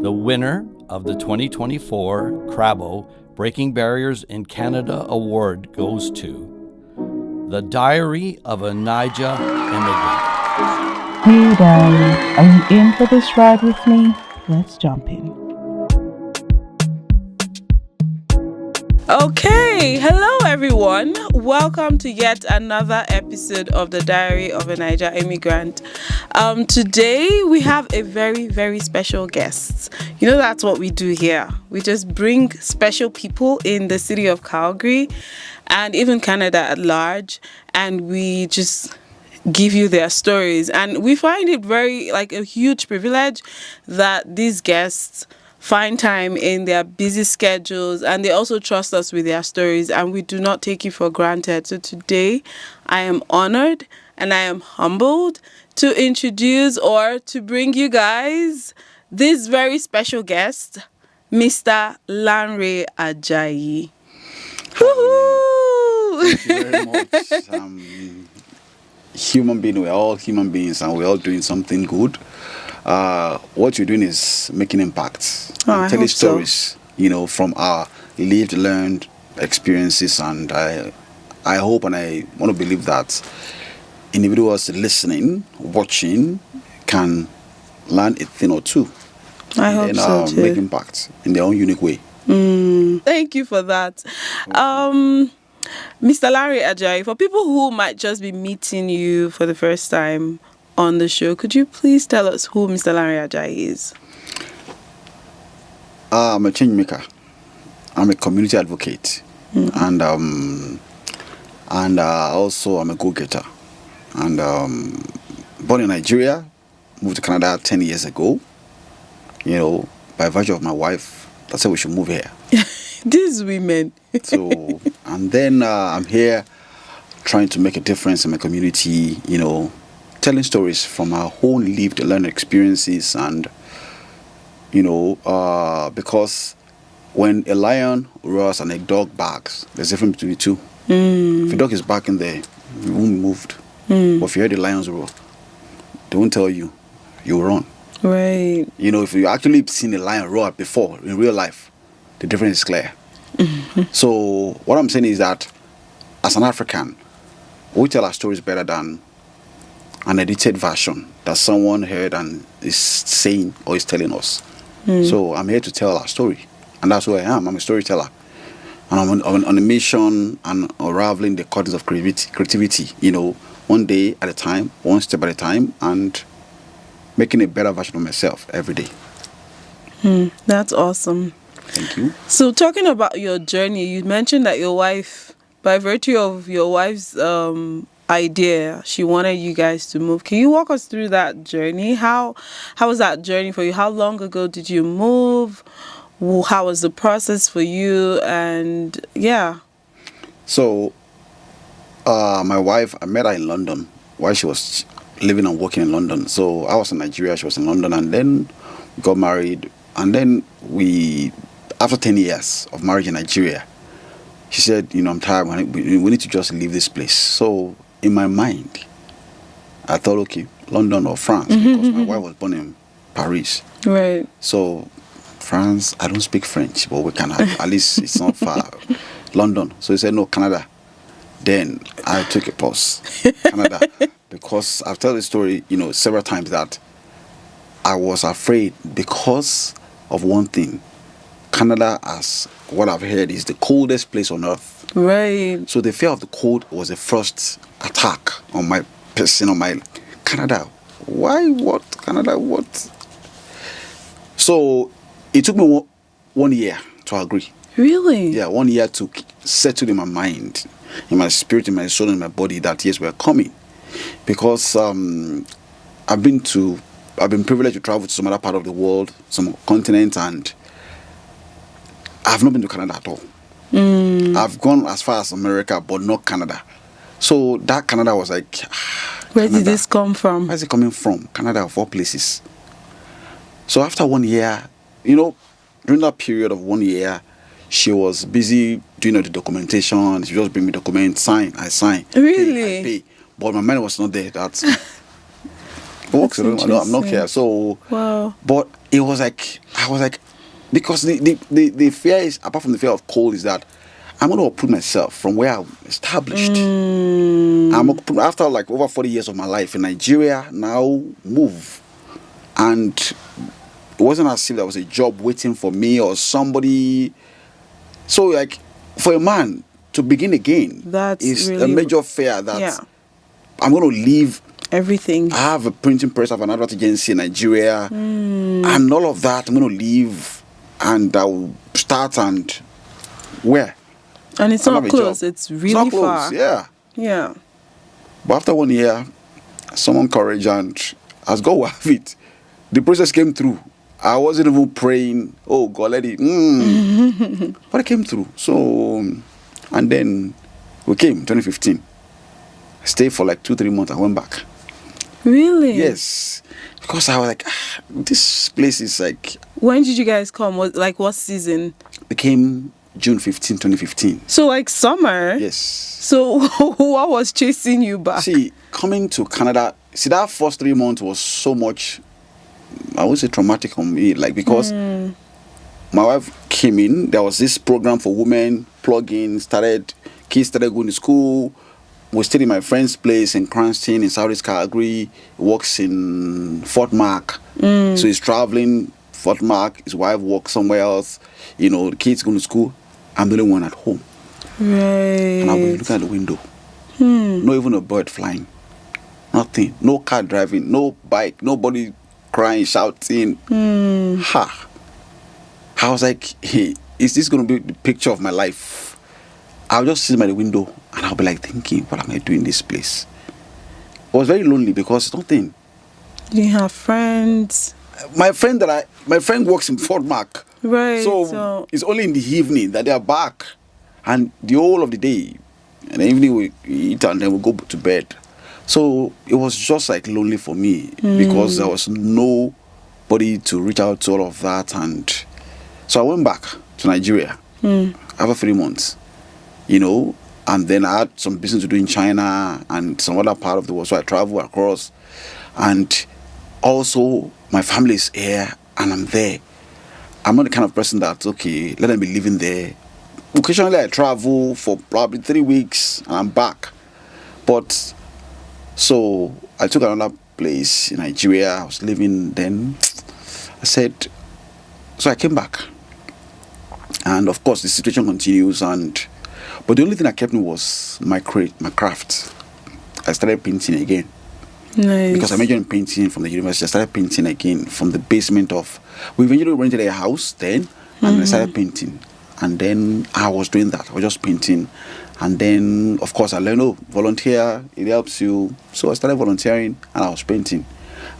The winner of the 2024 Crabbo Breaking Barriers in Canada Award goes to The Diary of a Niger Immigrant. Hey darling, are you in for this ride with me? Let's jump in. Okay, hello everyone. Welcome to yet another episode of The Diary of a Niger Immigrant. Today we have a very, very special guest. You know, that's what we do here. We just bring special people in the city of Calgary and even Canada at large, and we just give you their stories. And we find it very, like, a huge privilege that these guests find time in their busy schedules, and they also trust us with their stories, and we do not take it for granted. So today I am honored and I am humbled to introduce or to bring you guys this very special guest, Mr. Lanre Ajayi. Thank you very much. Human being, we're all human beings and we're all doing something good. What you're doing is making impacts and telling stories, from our lived, learned experiences. And I hope and I want to believe that individuals listening, watching, can learn a thing or two. I hope so too. Make impacts in their own unique way. Thank you for that. Mr. Lanre Ajayi, for people who might just be meeting you for the first time on the show, could you please tell us who Mr. Lanre Ajayi is? I'm a change maker. I'm a community advocate, and also I'm a go-getter. And born in Nigeria, moved to Canada 10 years ago. By virtue of my wife, that's why we should move here. These women. So, and then I'm here trying to make a difference in my community, telling stories from our own lived learned experiences. And, because when a lion roars and a dog barks, there's a difference between the two. If a dog is barking there, you won't be moved. But if you hear the lions roar, they won't tell you, you'll run. Right. If you actually seen a lion roar before in real life, the difference is clear. So what I'm saying is that as an African, we tell our stories better than an edited version that someone heard and is saying or is telling us. So I'm here to tell our story, and that's who I am. I'm a storyteller, and I'm on a mission and unraveling the curtains of creativity. One day at a time, one step at a time, and making a better version of myself every day. That's awesome. Thank you. So talking about your journey, you mentioned that your wife, by virtue of your wife's idea, she wanted you guys to move. Can you walk us through that journey? How was that journey for you? How long ago did you move? How was the process for you? And yeah. So my wife, I met her in London while she was living and working in London. So I was in Nigeria, she was in London, and then we got married. And then after 10 years of marriage in Nigeria, she said, I'm tired, we need to just leave this place. So in my mind, I thought, okay, London or France, because my wife was born in Paris. Right. So France, I don't speak French, but we can have, at least it's not far. London. So he said, no, Canada. Then I took a pause. Canada. Because I've told the story, several times that I was afraid because of one thing. Canada, as what I've heard, is the coldest place on earth. Right. So the fear of the cold was the first attack on my person, on my Canada. Why? What? Canada? What? So it took me 1 year to agree. Really? Yeah, 1 year to settle in my mind, in my spirit, in my soul, in my body that yes, we're coming. Because I've been privileged to travel to some other part of the world, some continents, and I've not been to Canada at all. I've gone as far as America, but not Canada. So that Canada was like, where did this come from? Where's it coming from? Canada, of all places. So after 1 year, during that period of 1 year, she was busy doing the documentation. She just bring me documents, sign, I sign. Really? Pay, I pay. But my mind was not there. That's I'm not here. So, wow. But it was like, I was like, because the fear is, apart from the fear of cold, is that I'm going to uproot myself from where I'm established. After like over 40 years of my life in Nigeria, now move. And it wasn't as if there was a job waiting for me or somebody. So like, for a man to begin again, is really a major fear that yeah. I'm going to leave everything. I have a printing press, I have an advert agency in Nigeria, and all of that. I'm going to leave, and I'll start and where? And it's not close. It's really not close, far. Yeah. Yeah. But after 1 year, someone courage, and as God will have it, the process came through. I wasn't even praying, oh God, let it. But it came through. So, and then we came 2015. I stayed for like 2-3 months. I went back. Really? Yes. Because I was like, this place is like. When did you guys come? What season? It came June 15, 2015. So like summer? Yes. So what was chasing you back? See, coming to Canada, that first 3 months was so much, I would say, traumatic on me. Like, because my wife came in, there was this program for women, kids started going to school. We stayed in my friend's place in Cranston, in Southeast Calgary. He works in Fort Mac. So he's traveling, Fort Mac. His wife works somewhere else. The kids going to school. I'm the only one at home. Right. And I was looking at the window. Not even a bird flying. Nothing. No car driving. No bike. Nobody crying, shouting. Ha. I was like, hey, is this going to be the picture of my life? I'll just sit by the window and I'll be like thinking, what am I doing in this place? I was very lonely because nothing. You didn't have friends. My friend works in Fort Mac. Right. So it's only in the evening that they are back. And the whole of the day. And the evening we eat and then we go to bed. So it was just like lonely for me because there was nobody to reach out to, all of that. And so I went back to Nigeria after 3 months. And then I had some business to do in China and some other part of the world. So I traveled across. And also, my family is here and I'm there. I'm not the kind of person that, okay, let them be living there. Occasionally, I travel for probably 3 weeks and I'm back. But, so I took another place in Nigeria. I was living then. So I came back. And of course, the situation continues. But the only thing that kept me was my craft. I started painting again. Nice. Because I majored in painting from the university. I started painting again from the basement of. We eventually rented a house then, and I started painting. And then I was doing that. I was just painting. And then, of course, I learned, volunteer, it helps you. So I started volunteering and I was painting.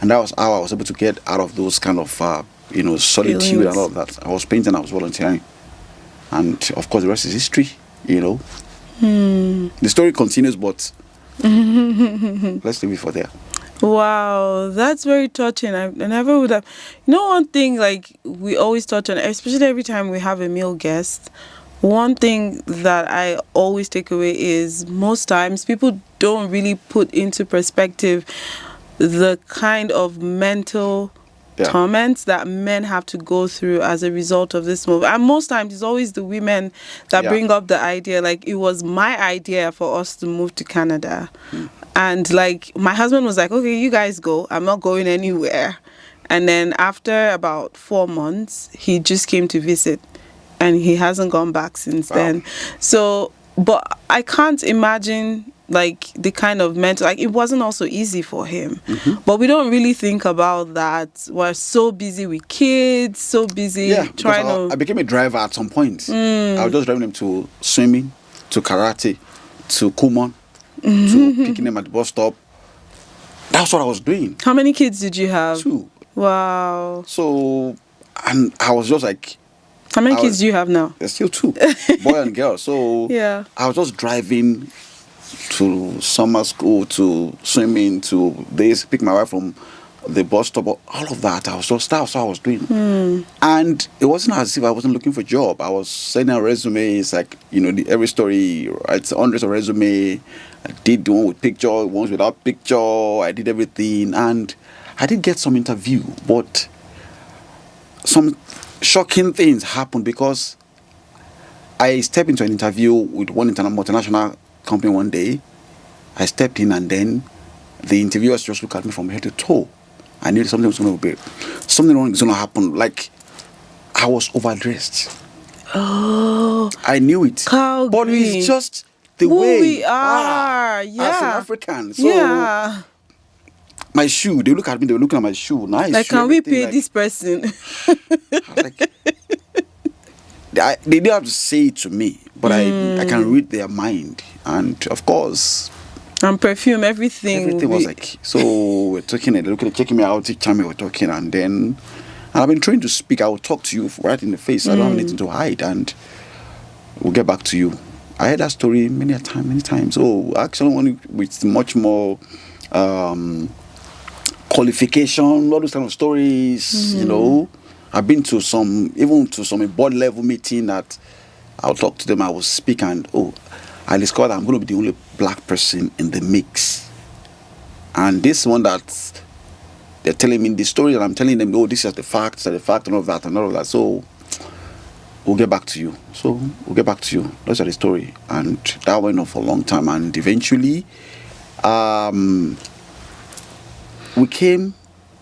And that was how I was able to get out of those kind of, solitude Feelings. and all of that. I was painting, I was volunteering. And, of course, the rest is history, The story continues, but let's leave it for there. Wow, that's very touching. I never would have. One thing like we always touch on, especially every time we have a male guest, one thing that I always take away is most times people don't really put into perspective the kind of mental torments that men have to go through as a result of this move. And most times it's always the women that bring up the idea, like it was my idea for us to move to Canada. And like my husband was like, okay, you guys go. I'm not going anywhere. And then after about 4 months, he just came to visit and he hasn't gone back since then. So, but I can't imagine like the kind of mental, like it wasn't also easy for him. But we don't really think about that. We're so busy with kids, so busy trying to. I became a driver at some point. I was just driving them to swimming, to karate, to Kumon, to picking them at the bus stop. That's what I was doing. How many kids did you have? 2. Wow. So, and I was just like. How many kids do you have now? There's still 2, boy and girl. So I was just driving to summer school, to swimming, to this, pick my wife from the bus stop, all of that. That's what I was doing. And it wasn't as if I wasn't looking for a job. I was sending out resumes, like, every story, it's hundreds of resume. I did the one with picture, ones without picture. I did everything. And I did get some interview, but some shocking things happened because I stepped into an interview with one multinational company one day. I stepped in and then the interviewers just looked at me from head to toe. I knew something was going to be, something wrong was going to happen. Like, I was overdressed. Oh. I knew it. Calgary. But it's just the Who way we are. as an Yeah. African. So Yeah. my shoe, they look at me, they were looking at my shoe. Nice. Like, shoe, can we everything, pay like, this person? like, they didn't have to say it to me, but I can read their mind. And of course, And perfume, everything. was like, so we're talking and they're looking at checking me out each time we were talking, and I've been trained to speak. I will talk to you right in the face. I don't have anything to hide, and we'll get back to you. I heard that story many times. So actually one with much more qualification, all those kind of stories, you know. I've been to some board level meeting that I'll talk to them, I will speak, and I discovered I'm going to be the only black person in the mix. And this one that they're telling me the story, and I'm telling them, this is the fact, and all of that, and all of that. So we'll get back to you. Those are the story. And that went on for a long time. And eventually, we came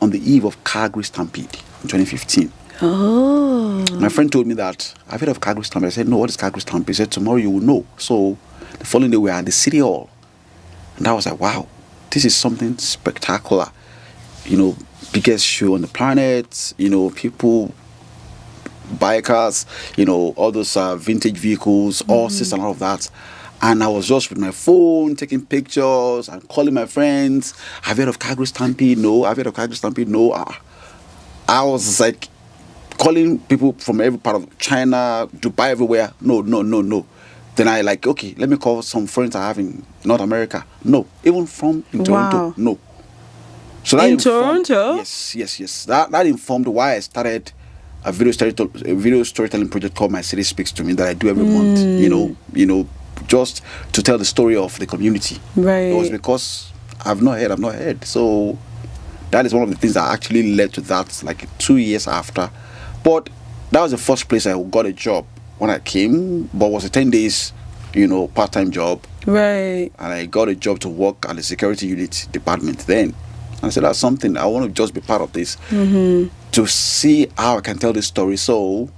on the eve of Calgary Stampede in 2015. Oh. My friend told me that, I've heard of Calgary Stampede. I said, no, what is Calgary Stampede? He said, tomorrow you will know. So the following day we were at the City Hall. And I was like, wow, this is something spectacular. You know, biggest show on the planet, you know, people, bikers, you know, all those vintage vehicles, horses and all of that. And I was just with my phone taking pictures and calling my friends. Have you heard of Calgary Stampede? No. Have you heard of Calgary Stampede? No. I was like calling people from every part of China, Dubai, everywhere. No. Then I like, okay, let me call some friends I have in North America. No. Even from in Toronto. No. So that in Toronto? Yes. That informed why I started a video storytelling project called My City Speaks to Me that I do every month. You know, just to tell the story of the community. Right. It was because I've not heard. So that is one of the things that actually led to that, like 2 years after. But that was the first place I got a job when I came, but it was a 10 days, part-time job. Right. And I got a job to work at the security unit department then. And I said, that's something, I want to just be part of this to see how I can tell this story. So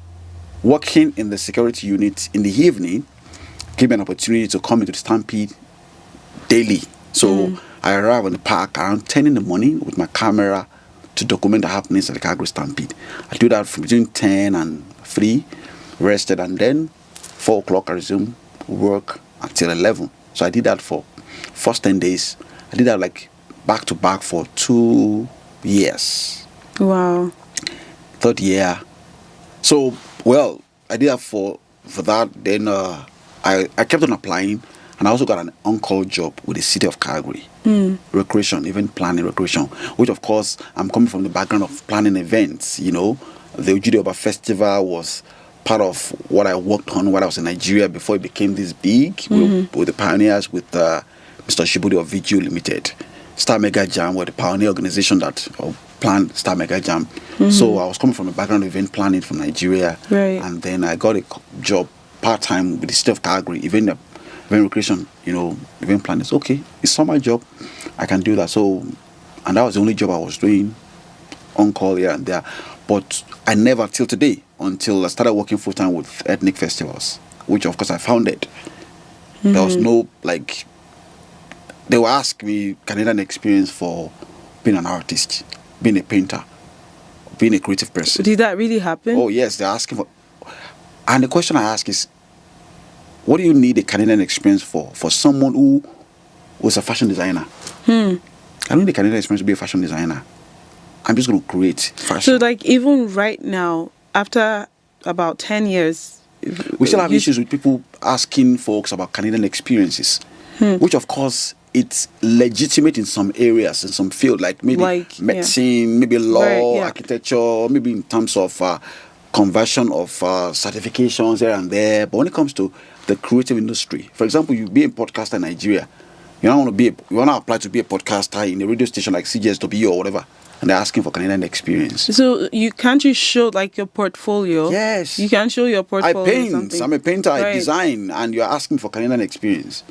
working in the security unit in the evening gave me an opportunity to come into the Stampede daily. So I arrive in the park around 10 in the morning with my camera to document the happenings at the Calgary Stampede. I do that from between 10 and 3, rested, and then 4 o'clock I resume work until 11. So I did that for first 10 days. I did that like back to back for 2 years. Wow. Third year. So, well, I did that for that. Then I kept on applying, and I also got an on-call job with the city of Calgary. Recreation, event planning, recreation, which of course, I'm coming from the background of planning events. The Ojude Festival was part of what I worked on when I was in Nigeria before it became this big with the pioneers, with Mr. Shibudi of VGU Limited. Star Mega Jam were the pioneer organization that planned Star Mega Jam. So I was coming from the background of event planning from Nigeria. Right. And then I got a job part-time with the city of Calgary, event recreation, event planning. It's okay. It's summer job. I can do that. So, and that was the only job I was doing, on call here and there. But I never, till today, until I started working full-time with ethnic festivals, which of course I founded. There was no, they will ask me, Canadian experience for being an artist, being a painter, being a creative person. Did that really happen? Oh, yes, they're asking for. And the question I ask is, what do you need a Canadian experience for? For someone who was a fashion designer. I don't need a Canadian experience to be a fashion designer. I'm just going to create fashion. So, even right now, after about 10 years... We still have issues with people asking folks about Canadian experiences, which, of course, it's legitimate in some areas, in some field, like maybe medicine, maybe law, architecture, maybe in terms of conversion of certifications here and there. But when it comes to the creative industry, for example, you be a podcaster in Nigeria, You don't want to be you want to apply to be a podcaster in a radio station like CJSW or whatever, and they're asking for Canadian experience. So you can't you show like your portfolio? Yes. You can show your I portfolio. paint. Something. I'm a painter. I Right. design, and you're asking for Canadian experience.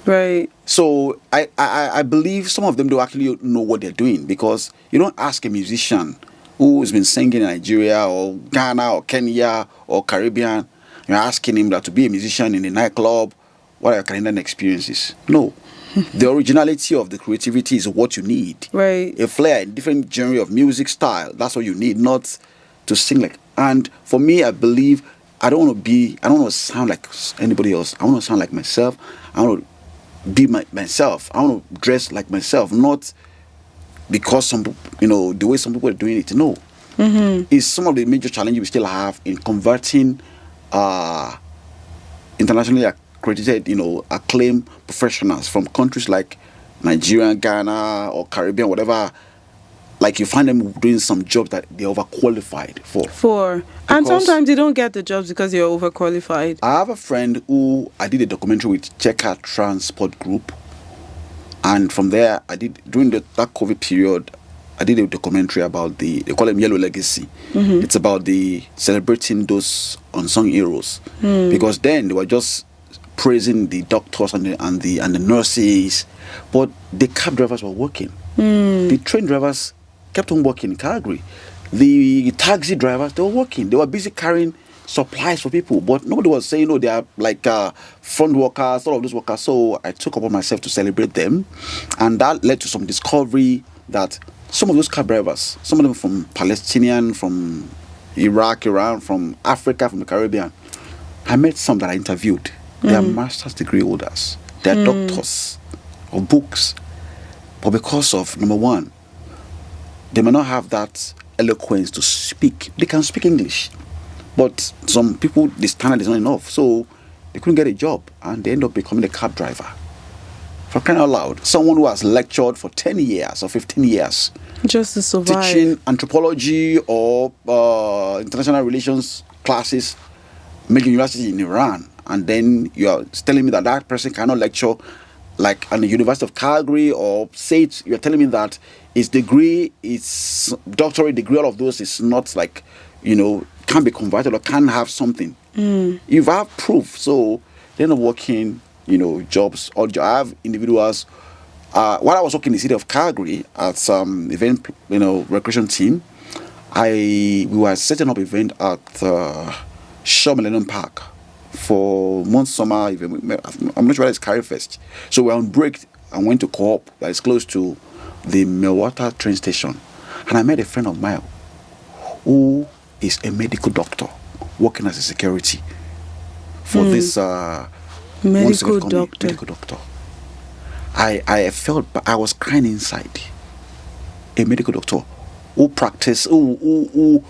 Right. So I believe some of them don't actually know what they're doing, because you don't ask a musician who's been singing in Nigeria or Ghana or Kenya or Caribbean, you're asking him that to be a musician in a nightclub, what are your Canadian experiences? No. The originality of the creativity is what you need. Right. A flair, a different genre of music style, that's what you need, not to sing like. And for me, I believe I don't want to sound like anybody else. I want to sound like myself. I want to be myself. I want to dress like myself, not because the way some people are doing it. No. It's some of the major challenges we still have in converting internationally accredited, acclaimed professionals from countries like Nigeria, Ghana, or Caribbean, whatever. Like, you find them doing some jobs that they're overqualified for. And Because sometimes you don't get the jobs because you're overqualified. I have a friend who I did a documentary with, Checker Transport Group. And from there, during that COVID period, I did a documentary about they call them Yellow Legacy. It's about celebrating those unsung heroes. Because then they were just praising the doctors and the nurses, but the cab drivers were working. The train drivers kept on working in Calgary. The taxi drivers, they were working. They were busy carrying supplies for people, but nobody was saying, they are like front workers, all of those workers. So I took upon myself to celebrate them, and that led to some discovery that some of those cab drivers, some of them from Palestinian, from Iraq, Iran, from Africa, from the Caribbean, I met some that I interviewed. They are master's degree holders. They are doctors of books. But because of, number one, they may not have that eloquence to speak. They can speak English, but some people, the standard is not enough. So they couldn't get a job, and they end up becoming a cab driver. For crying out loud, someone who has lectured for 10 years or 15 years, just to survive, teaching anthropology or international relations classes, major university in Iran, and then you're telling me that person cannot lecture like at the University of Calgary, or say you're telling me that his degree, his doctorate degree, all of those is not like, can't be converted or can't have something. You have proof. So they're not working, jobs. Or I have individuals. While I was working in the city of Calgary at some event, recreation team, we were setting up event at Shaw Millennium Park for one summer event. I'm not sure whether it's Carry Fest. So we're on break and went to Co-op that is close to the Melwater train station. And I met a friend of mine who is a medical doctor working as a security for this medical doctor. Medical doctor. I felt, but I was crying inside. A medical doctor who practiced, who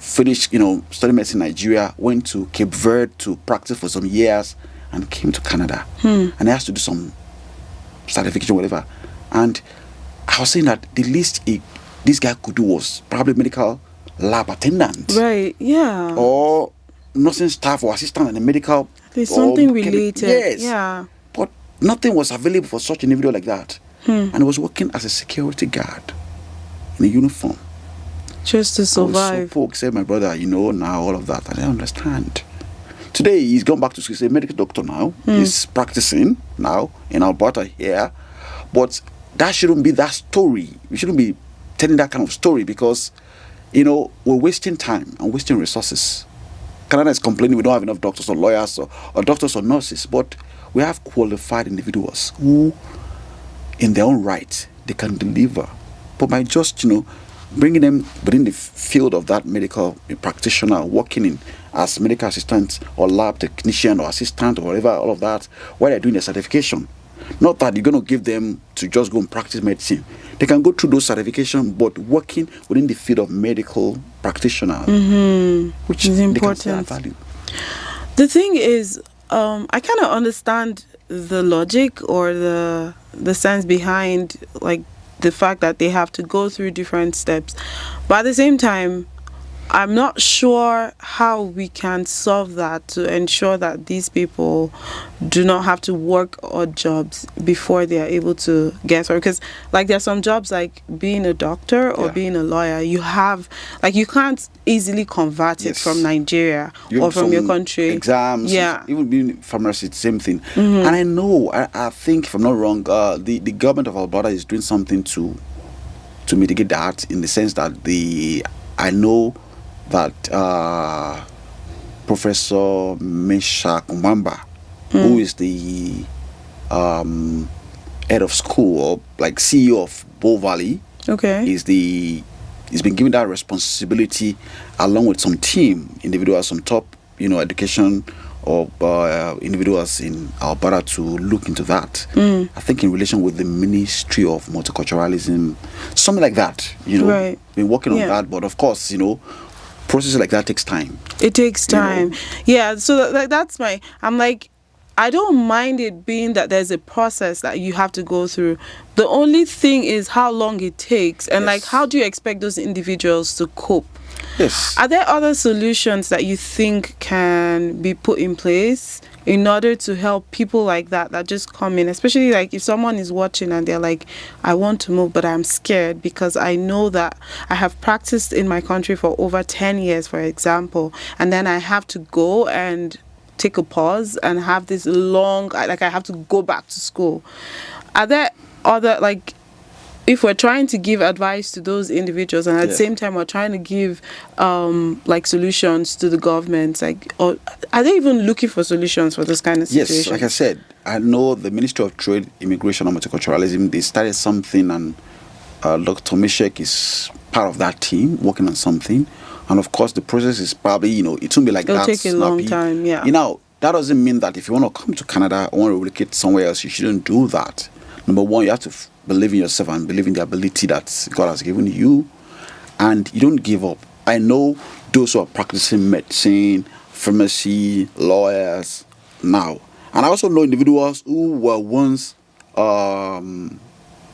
finished, studying medicine in Nigeria, went to Cape Verde to practice for some years, and came to Canada. And he has to do some certification, whatever. And I was saying that the least this guy could do was probably medical lab attendant. Right, yeah. Or nursing staff or assistant in the medical. There's something related. Yes. Yeah. But nothing was available for such an individual like that. And he was working as a security guard in a uniform. Just to survive. I was so said, my brother, now all of that. I didn't understand. Today, he's gone back to school. He's a medical doctor now. He's practicing now in Alberta here. But that shouldn't be that story. We shouldn't be telling that kind of story, because, we're wasting time and wasting resources. Canada is complaining we don't have enough doctors or lawyers or doctors or nurses. But we have qualified individuals who, in their own right, they can deliver. But by just, bringing them within the field of that medical practitioner, working in as medical assistant or lab technician or assistant or whatever, all of that, while they're doing their certification. Not that you're going to give them to just go and practice medicine. They can go through those certifications, but working within the field of medical practitioner, which is important. They can still add value. The thing is, I kind of understand the logic or the sense behind, like, the fact that they have to go through different steps, but at the same time, I'm not sure how we can solve that to ensure that these people do not have to work odd jobs before they are able to get work. Because, like, there's some jobs like being a doctor or being a lawyer. You have, like, you can't easily convert it from Nigeria or from your country. Exams, even being pharmacy, it's the same thing. And I know, I think, if I'm not wrong, the government of Alberta is doing something to mitigate that, in the sense that I know that Professor Meshach Mwamba, who is the head of school, or like CEO of Bow Valley, he's been given that responsibility, along with some individuals, some top, education or individuals in Alberta, to look into that. I think in relation with the Ministry of Multiculturalism, something like that. Been working on that, but of course, processes like that takes time. It takes time. Yeah. So that's I'm like, I don't mind it being that there's a process that you have to go through. The only thing is how long it takes, and like, how do you expect those individuals to cope? Yes. Are there other solutions that you think can be put in place in order to help people like that just come in? Especially like if someone is watching and they're like, I want to move, but I'm scared because I know that I have practiced in my country for over 10 years, for example, and then I have to go and take a pause and have this long, like, I have to go back to school. Are there other, like, if we're trying to give advice to those individuals, and at the same time we're trying to give like solutions to the government, like, or are they even looking for solutions for this kind of situation? Yes, like I said, I know the Ministry of Trade, Immigration and Multiculturalism, they started something, and Dr. Meshach is part of that team working on something. And of course, the process is probably, it won't be like It'll that. take a long time, yeah. That doesn't mean that if you want to come to Canada or want to relocate somewhere else, you shouldn't do that. Number one, you have to believe in yourself and believe in the ability that God has given you, and you don't give up. I know those who are practicing medicine, pharmacy, lawyers now, and I also know individuals who were once a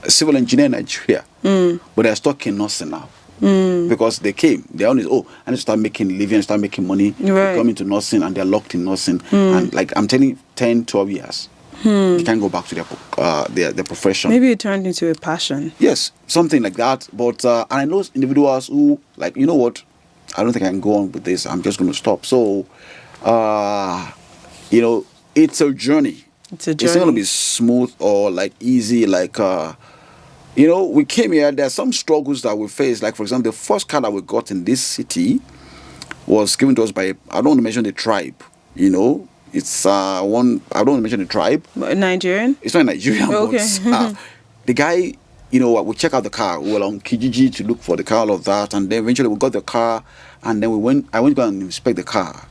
civil engineer in Nigeria, but they're stuck in nursing now. Because they came, they're on I need to start making living, start making money. They come into nursing and they're locked in nursing, and like I'm telling you, 10, 12 years. They can't go back to their profession. Maybe it turned into a passion. Yes, something like that. But and I know individuals who, like, you know what, I don't think I can go on with this. I'm just going to stop. So, it's a journey. It's not going to be smooth or like easy. Like, we came here. There are some struggles that we face. Like, for example, the first car that we got in this city was given to us by, I don't want to mention the tribe. It's one. I don't want to mention the tribe. Nigerian? It's not Nigerian. Okay. But, the guy, we check out the car. We were on Kijiji to look for the car, all of that, and then eventually we got the car, and then I went to go and inspect the car.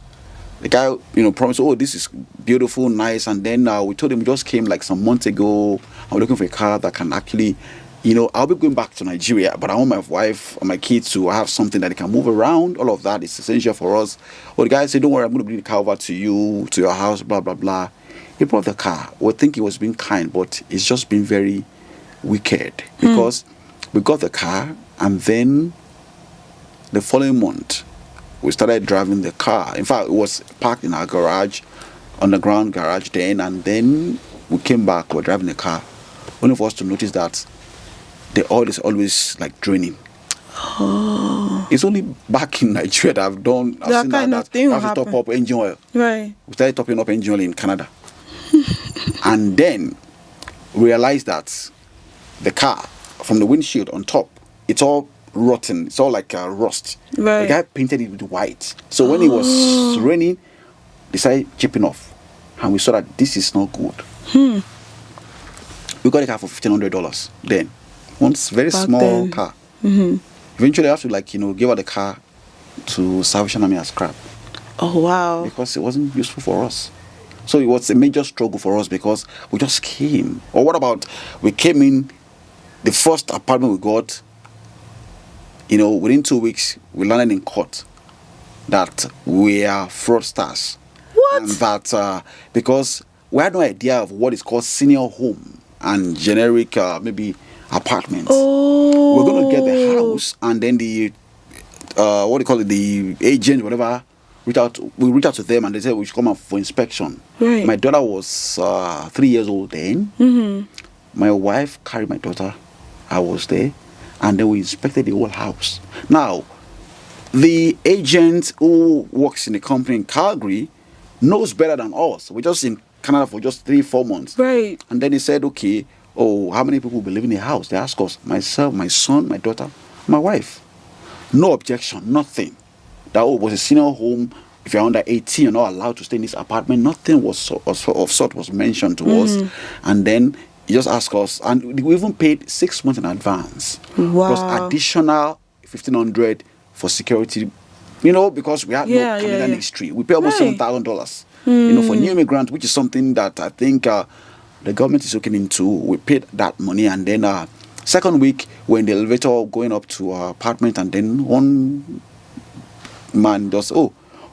The guy, promised, this is beautiful, nice, and then we told him we just came like some months ago, and we're looking for a car that can actually, I'll be going back to Nigeria, but I want my wife and my kids to have something that they can move around. All of that is essential for us. Well, the guy said, don't worry, I'm going to bring the car over to you, to your house, blah, blah, blah. He brought the car. We think he was being kind, but it's just been very wicked, because we got the car, and then the following month, we started driving the car. In fact, it was parked in our garage, underground garage then, and then we came back, we're driving the car, only for us to notice that the oil is always like draining. It's only back in Nigeria that I've seen that thing have to top up engine oil. Right. We started topping up engine oil in Canada. And then realized that the car, from the windshield on top, it's all rotten. It's all like rust. Right. The guy painted it with white. So when it was raining, they started chipping off. And we saw that this is not good. We got a car for $1,500 then. One very small car. Eventually, I have to give out the car to Salvation Army as scrap. Oh, wow. Because it wasn't useful for us. So it was a major struggle for us, because we just came. Or what about, we came in, the first apartment we got, within 2 weeks, we landed in court that we are fraudsters. What? And that, because we had no idea of what is called senior home and generic, maybe, apartments. Oh. We're going to get the house, and then the what do you call it, the agent, whatever. We reached out to them and they said we should come up for inspection. Right. My daughter was 3 years old then. Mm-hmm. My wife carried my daughter. I was there, and then we inspected the whole house. Now, the agent who works in the company in Calgary knows better than us. We're just in Canada for just 3-4 months. Right. And then he said, okay, oh, how many people will be living in the house? They asked us, myself, my son, my daughter, my wife. No objection, nothing. That was a senior home. If you're under 18, you're not allowed to stay in this apartment. Nothing of sort was mentioned to us. And then he just asked us, and we even paid 6 months in advance. Wow. Plus additional $1,500 for security, because we had no Canadian history. We pay almost $7,000, for new immigrant, which is something that I think the government is looking into. We paid that money, and then second week, we're in the elevator going up to our apartment, and then one man just,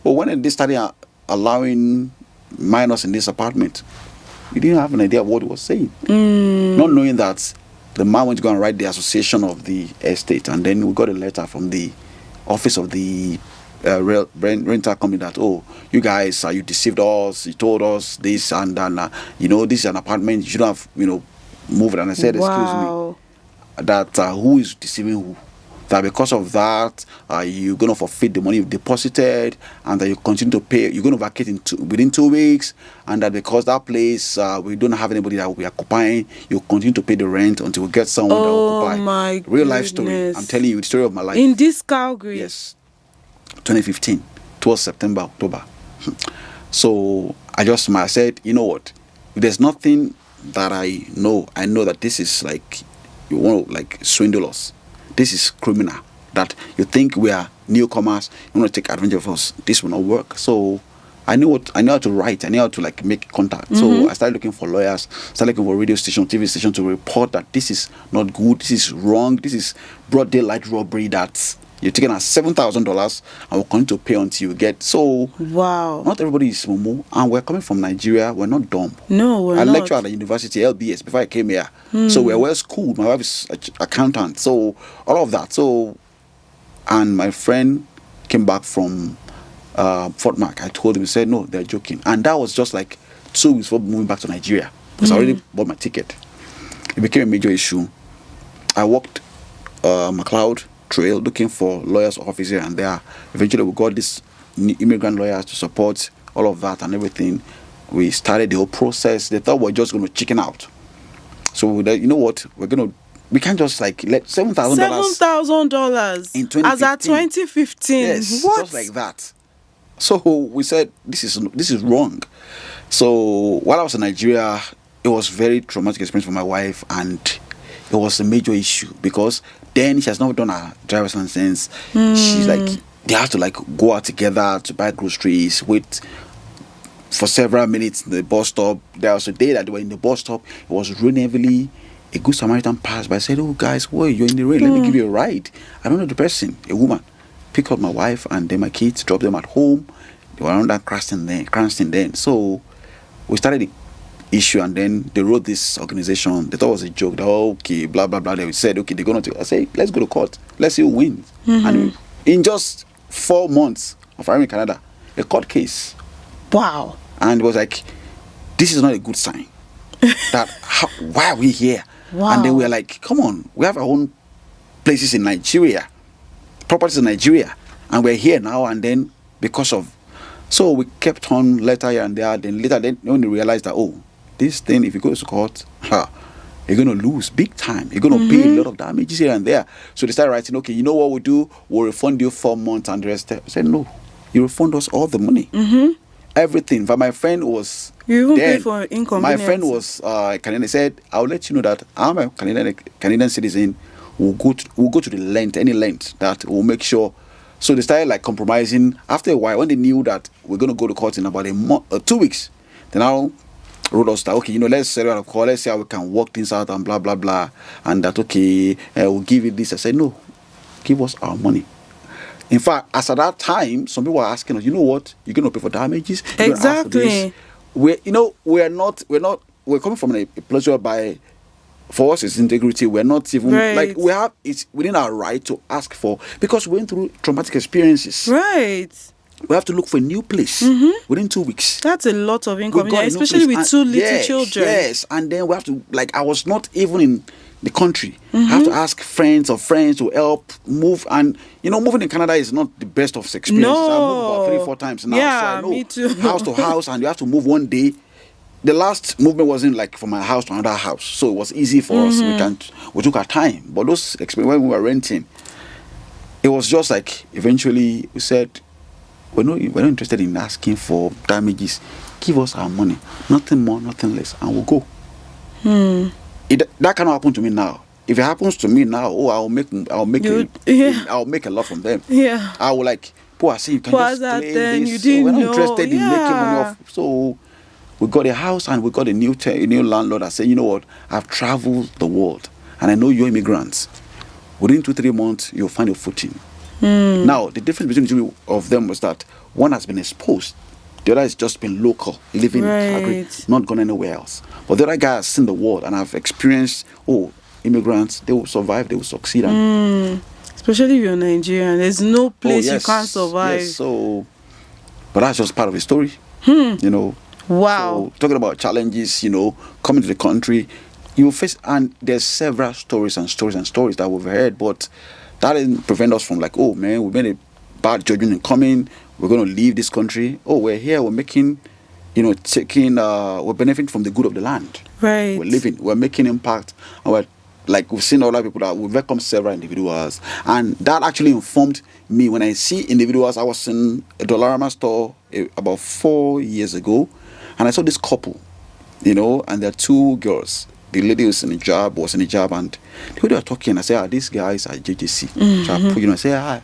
when did they start allowing minors in this apartment? We didn't have an idea of what he was saying. Not knowing that the man went to go and write the association of the estate, and then we got a letter from the office of the rental company that, you guys, you deceived us, you told us this, and then, this is an apartment, you shouldn't have, moved. And I said, excuse me, that who is deceiving who? That because of that, you're going to forfeit the money you deposited, and that you continue to pay. You're going to vacate within 2 weeks, and that because that place, we don't have anybody that will be occupying, you continue to pay the rent until we get someone that will occupy. Oh my Real life story. I'm telling you the story of my life. In this Calgary? Yes. 2015, towards September, October. So I said, you know what? If there's nothing that I know that this is like, you want to like swindle us. This is criminal. That you think we are newcomers, you want to take advantage of us. This will not work. So I knew how to write. I knew how to like make contact. So I started looking for lawyers, started looking for radio station, TV station to report that this is not good, this is wrong, this is broad daylight robbery, that you're taking us $7,000 and we're going to pay until you get. So wow, not everybody is Momo, and we're coming from Nigeria. We're not dumb. No, we're not. I not. lectured at the university LBS before I came here, so we're well schooled. My wife is an accountant, so all of that. So, and my friend came back from Fort Mac. I told him, he said, no, they're joking, and that was just like 2 weeks before moving back to Nigeria because I already bought my ticket. It became a major issue. I walked McLeod Trail looking for lawyers office here and there. Eventually we got this immigrant lawyers to support all of that and everything. We started the whole process. They thought we're just going to chicken out. So you know what, we can't just like let $7,000 in 2015. as at 2015. Yes, what? just like that. So we said this is wrong. So while I was in Nigeria, it was very traumatic experience for my wife, and it was a major issue because then she has not done her driver's license. She's like, they have to like go out together to buy groceries, wait for several minutes in the bus stop. There was a day that they were in the bus stop. It was raining heavily. A good Samaritan passed by. I said, oh guys, why you're in the rain? Let me give you a ride. I don't know the person, a woman. Pick up my wife and then my kids, drop them at home. They were around that Cranston then. So we started the issue, and then they wrote this organization. They thought it was a joke. That, okay, blah blah blah. They said, okay, they're going to. I say, let's go to court. Let's see who wins. And in just 4 months of arriving in Canada, a court case. Wow. And it was like, this is not a good sign. Why are we here? Wow. And then we were like, come on, we have our own places in Nigeria, properties in Nigeria, and we're here now. And then so we kept on letter here and there. Then later, when we realized that, this thing, if you go to court, you're going to lose big time. You're going to pay a lot of damages here and there. So they started writing, okay, you know what we'll do? We'll refund you 4 months and the rest. I said, no, you refund us all the money. Everything. But my friend was... You even pay for inconvenience. My friend was Canadian. He said, I'll let you know that I'm a Canadian citizen. We'll go to the length, any length, that will make sure. So they started like compromising. After a while, when they knew that we're going to go to court in about 2 weeks, they now wrote us that, okay, let's set out a call. Let's see how we can work things out and blah, blah, blah. And that, okay, we'll give you this. I said, no, give us our money. In fact, as at that time, some people were asking us, you know what, you're going to pay for damages. Exactly. We're coming from a place whereby for us, it's integrity. We're not even Right. like we have. It's within our right to ask for, because we went through traumatic experiences. Right. We have to look for a new place within 2 weeks. That's a lot of We income, got a new especially place, with two and little yes, children. Yes, and then we have to, like, I was not even in the country. I have to ask friends to help move. And moving in Canada is not the best of experiences. No. I've moved about 3-4 times now. Yeah, so I know me too. house to house, and you have to move one day. The last movement wasn't like from my house to another house, so it was easy for us. We took our time. But those experiences when we were renting, it was just like eventually we said, we're not interested in asking for damages. Give us our money, nothing more, nothing less, and we'll go. That cannot happen to me now. If it happens to me now, I'll make a lot from them. Yeah. I will like, I say you can What's just that claim then? this. You So didn't we're not know. interested in making money Yeah. off. So we got a house and we got a new landlord that said, you know what, I've traveled the world and I know you're immigrants. Within 2-3 months, you'll find your footing. Now, the difference between the two of them was that one has been exposed. The other has just been local, living in Calgary, Right. not gone anywhere else. But the other guy has seen the world and I've experienced, immigrants, they will survive, they will succeed. And, Especially if you're Nigerian, there's no place you yes, can't survive. Yes, so, but that's just part of the story. Wow. So, talking about challenges, coming to the country, you face, and there's several stories that we've heard, but that didn't prevent us from like, oh man, we made a bad judgment in coming, we're going to leave this country. Oh, we're here, we're making, we're benefiting from the good of the land. Right. We're living, we're making impact, and we're like, we've seen other people that we've welcomed several individuals, and that actually informed me when I see individuals. I was in a Dollarama store about 4 years ago, and I saw this couple, and there are 2 girls. The lady was in a job, and the way they were talking, I said, these guys are JJC. So I say, hi,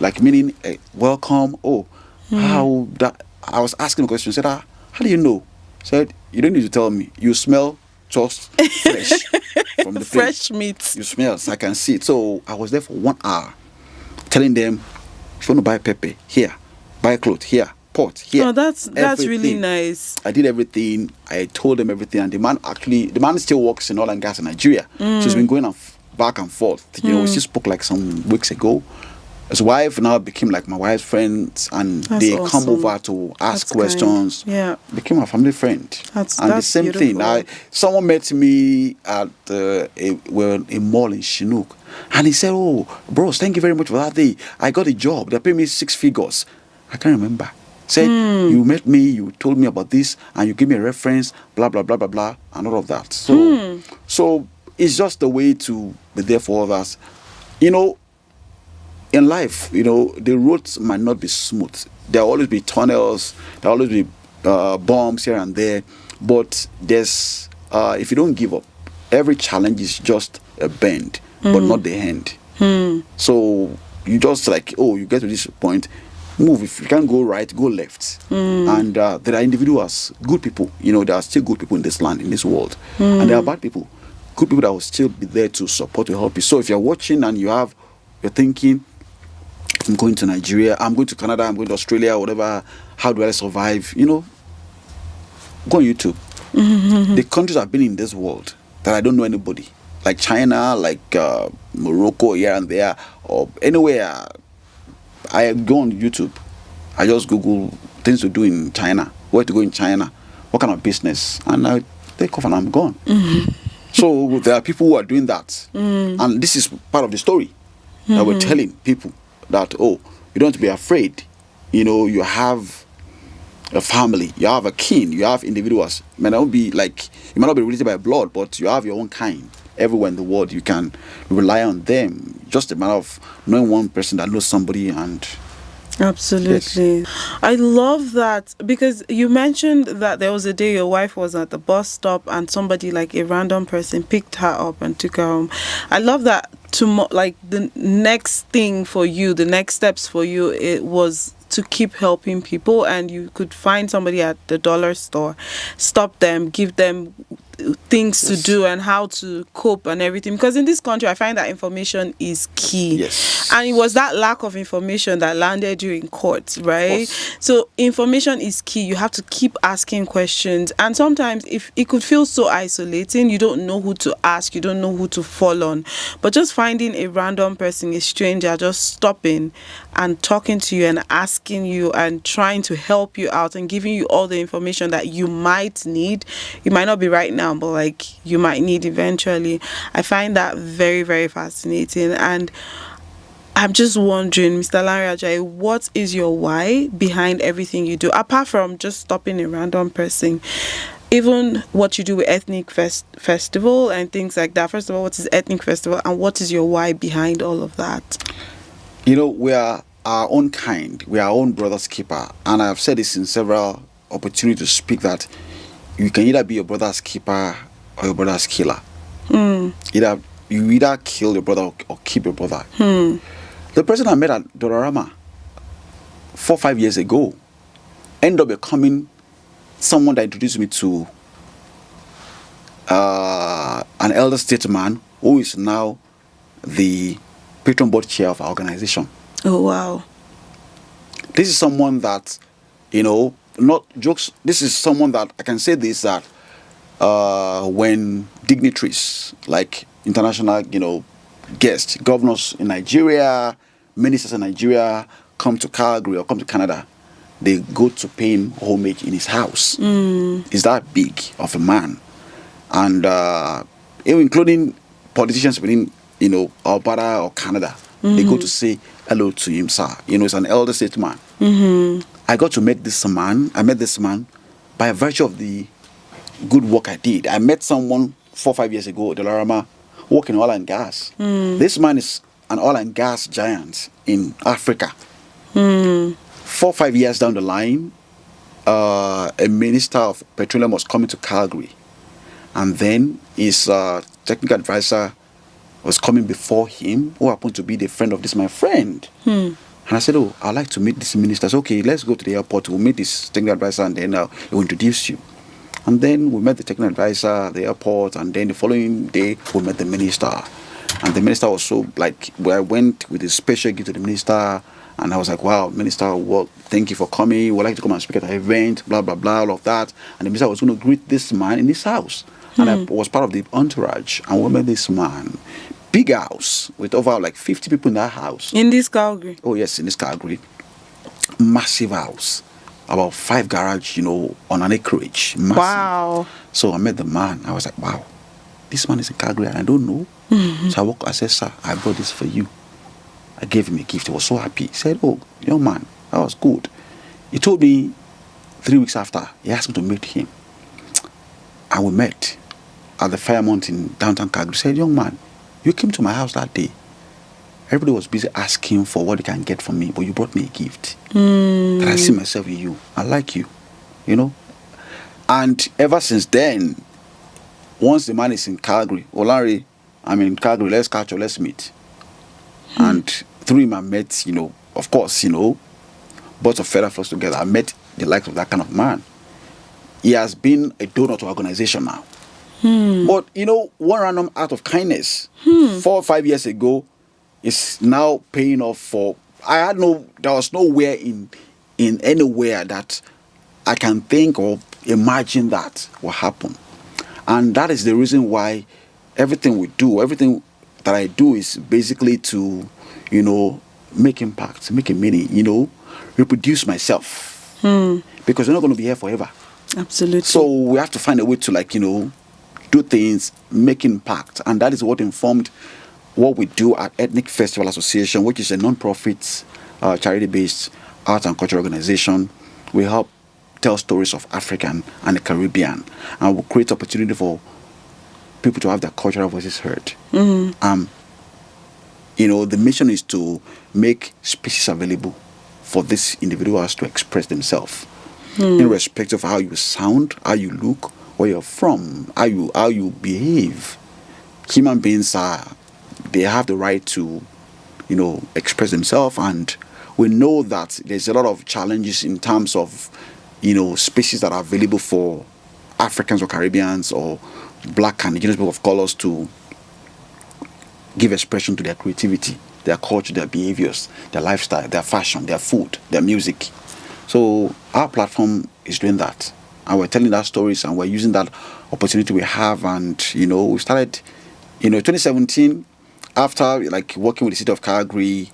like meaning welcome. How that? I was asking a question. I said, how do you know? I said, you don't need to tell me. You smell just fresh from the Fresh place. meat. You smell, so I can see it. So I was there for 1 hour, telling them, if you want to buy pepper, here, buy clothes, here, pot, here. Oh, that's really everything. nice. I did everything. I told them everything, and the man still works in oil and gas in Nigeria. She's been going back and forth. We just spoke like some weeks ago. His wife now became like my wife's friends, and That's they awesome. come over to ask That's questions. kind. Yeah. Became a family friend. That's the same thing. beautiful. Someone met me at a mall in Chinook, and he said, "Oh, bros, thank you very much for that day. I got a job. They pay me 6 figures. I can't remember." Said, you met me, you told me about this, and you gave me a reference, blah, blah, blah, blah, blah, and all of that. So it's just the way to be there for others. In life, the roads might not be smooth. There'll always be tunnels, there'll always be bumps here and there. But there's, if you don't give up, every challenge is just a bend, but not the end. So you just you get to this point, move. If you can't go right, go left. And there are individuals, good people. There are still good people in this land, in this world. And there are bad people, good people that will still be there to support, to help you. So if you're watching and you're thinking, I'm going to Nigeria, I'm going to Canada, I'm going to Australia, whatever, how do I survive? Go on YouTube. The countries I've been in this world that I don't know anybody, like China, like Morocco, here and there, or anywhere. I go on YouTube. I just Google things to do in China, where to go in China, what kind of business, and I take off and I'm gone. So there are people who are doing that, and this is part of the story that we're telling people that you don't have to be afraid. You have a family, you have a kin, you have individuals. You might not be related by blood, but you have your own kind. Everywhere in the world, you can rely on them. Just a matter of knowing one person that knows somebody. And absolutely. Yes. I love that, because you mentioned that there was a day your wife was at the bus stop and somebody, like a random person, picked her up and took her home. I love that. The next thing for you, the next steps for you, it was to keep helping people, and you could find somebody at the dollar store, stop them, give them things to do and how to cope and everything, because in this country I find that information is key. Yes. And it was that lack of information that landed you in court, right? So information is key. You have to keep asking questions, and sometimes if it could feel so isolating, you don't know who to ask, you don't know who to fall on. But just finding a random person, a stranger, just stopping and talking to you and asking you and trying to help you out and giving you all the information that you might need. You might not be right now, but like you might need eventually. I find that very, very fascinating. And I'm just wondering, Mr. Lanre Ajayi, what is your why behind everything you do? Apart from just stopping a random person, even what you do with ethnic festival and things like that. First of all, what is ethnic festival and what is your why behind all of that? You know, we are our own kind. We are our own brother's keeper. And I've said this in several opportunities to speak, that you can either be your brother's keeper or your brother's killer. You either kill your brother or keep your brother. The person I met at Dollarama 4 or 5 years ago ended up becoming someone that introduced me to an elder statesman who is now the patron board chair of our organization. Oh, wow. This is someone that, you know, not jokes, this is someone that I can say this, that when dignitaries like international, you know, guests, governors in Nigeria, ministers in Nigeria come to Calgary or come to Canada, they go to pay him homage in his house. He's that big of a man. And including politicians within, you know, Alberta or Canada, they go to say hello to him, sir. You know, he's an elder statesman. I got to meet this man. I met this man by virtue of the good work I did. I met someone 4 or 5 years ago at Dollarama working oil and gas. This man is an oil and gas giant in Africa. 4 or 5 years down the line, a minister of petroleum was coming to Calgary, and then his technical advisor was coming before him, who happened to be the friend of this my friend. And I said, oh, I'd like to meet this minister. I said, okay, let's go to the airport. We'll meet this technical advisor, and then he'll introduce you. And then we met the technical advisor at the airport, and then the following day we met the minister. And the minister was so, like, where I went with a special gift to the minister, and I was like, wow, minister, well, thank you for coming. We'd like to come and speak at our event, blah, blah, blah, all of that. And the minister was going to greet this man in his house. And I was part of the entourage, and we met this man. Big house with over like 50 people in that house. In this Calgary? Oh, yes, in this Calgary. Massive house. About 5 garage, you know, on an acreage. Massive. Wow. So I met the man. I was like, wow, this man is in Calgary and I don't know. So I said, sir, I brought this for you. I gave him a gift. He was so happy. He said, oh, young man, that was good. He told me 3 weeks after, he asked me to meet him. And we met at the Fairmont in downtown Calgary. He said, young man, you came to my house that day. Everybody was busy asking for what they can get from me, but you brought me a gift. And I see myself in you. I like you, you know. And ever since then, once the man is in Calgary, Lanre, I'm in Calgary, let's catch up, let's meet. And through him, I met, you know, of course, you know, both of feather flows together. I met the likes of that kind of man. He has been a donor to our organization now. But, you know, one random act of kindness 4 or 5 years ago is now paying off for... there was nowhere in anywhere that I can think or imagine that will happen. And that is the reason why everything we do, everything that I do is basically to, you know, make impact, make a meaning, you know, reproduce myself. Because we're not going to be here forever. Absolutely. So we have to find a way to, like, you know, do things, make impact. And that is what informed what we do at Ethnic Festival Association, which is a non-profit, charity-based art and culture organization. We help tell stories of African and the Caribbean, and we create opportunity for people to have their cultural voices heard. You know, the mission is to make spaces available for these individuals to express themselves, irrespective of how you sound, how you look, where you're from, how you behave. Human beings they have the right to, you know, express themselves, and we know that there's a lot of challenges in terms of, you know, spaces that are available for Africans or Caribbeans or black and indigenous people of colors to give expression to their creativity, their culture, their behaviors, their lifestyle, their fashion, their food, their music. So our platform is doing that. And we're telling that stories and we're using that opportunity we have. And, we started, 2017, after like working with the city of Calgary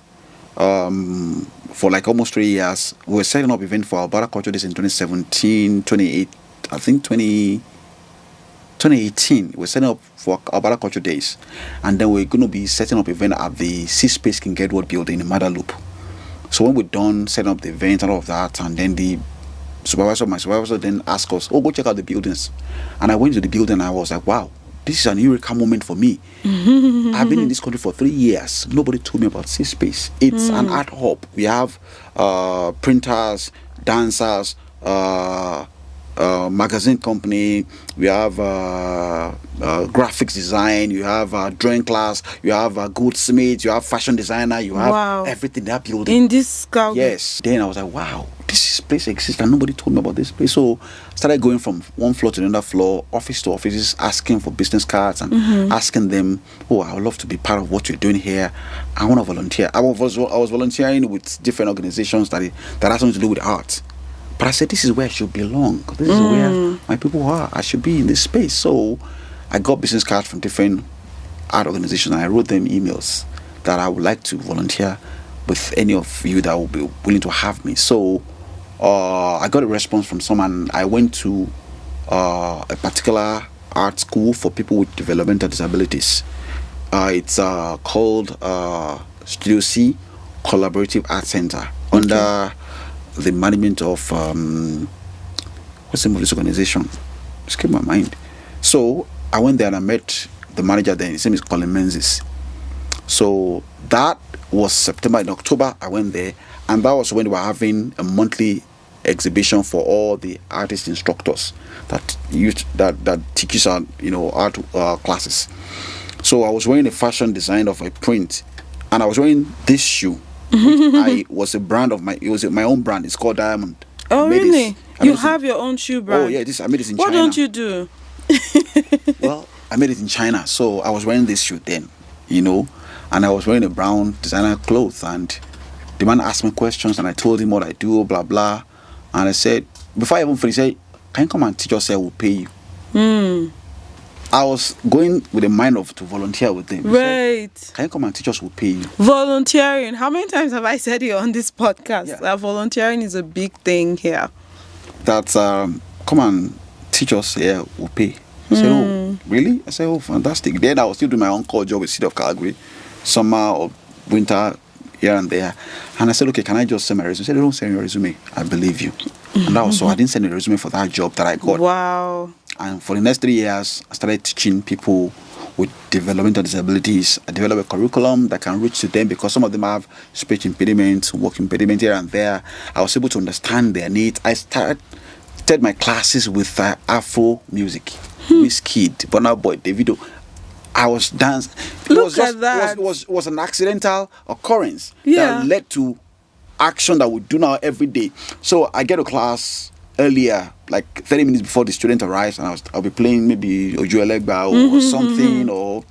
for like almost 3 years, we were setting up event for Alberta Culture Days in 2017, 2018, we're setting up for Alberta Culture Days. And then we're going to be setting up event at the C Space King Edward building in Madaloop. So when we're done setting up the event and all of that, and then my supervisor then asked us, go check out the buildings. And I went to the building and I was like, wow, this is an eureka moment for me. I've been in this country for 3 years. Nobody told me about C Space. It's an art hub. We have printers, dancers, magazine company, we have graphics design, you have drawing class, you have goldsmith, you have fashion designer, you have everything that building. In this Calgary. Yes. Then I was like, wow, this place exists and nobody told me about this place. So I started going from one floor to another floor, office to offices, asking for business cards and asking them, I would love to be part of what you're doing here. I want to volunteer. I was volunteering with different organizations that has something to do with art. But I said, this is where I should belong. This is where my people are. I should be in this space. So I got business cards from different art organizations and I wrote them emails that I would like to volunteer with any of you that will be willing to have me. So I got a response from someone. I went to a particular art school for people with developmental disabilities. It's called Studio C Collaborative Art Center under the management of what's the name of this organization? Escaped my mind. So I went there and I met the manager there. His name is Colin Menzies. So that was September. In October I went there, and that was when we were having a monthly exhibition for all the artist instructors that teaches art classes. So I was wearing a fashion design of a print, and I was wearing this shoe. It was my own brand. It's called Diamond. Oh, really? You have your own shoe brand? Oh, yeah. I made it in China. What don't you do? Well, I made it in China. So I was wearing this shoe then, and I was wearing a brown designer clothes. And the man asked me questions, and I told him what I do, blah, blah. And I said, before I even finished, he said, can you come and teach us here? We'll pay you. I was going with the mind to volunteer with them. Right. So, can you come and teach us? We'll pay you. Volunteering. How many times have I said it on this podcast? Yeah. That volunteering is a big thing here. That come and teach us here. We'll pay. I said, oh, really? I said, oh, fantastic. Then I was still doing my own core job with City of Calgary, summer or winter, here and there. And I said, okay, can I just send my resume? He said, don't send your resume. I believe you. And that was so I didn't send a resume for that job that I got. Wow. And for the next 3 years, I started teaching people with developmental disabilities. I developed a curriculum that can reach to them because some of them have speech impediments, walk impediment here and there. I was able to understand their needs. I started my classes with Afro music, Wizkid, Burna Boy, Davido. I was dancing. Look at that. It was an accidental occurrence that led to action that we do now every day. So I get to class earlier, like 30 minutes before the student arrives, and I'll be playing maybe Oju Elegba or something or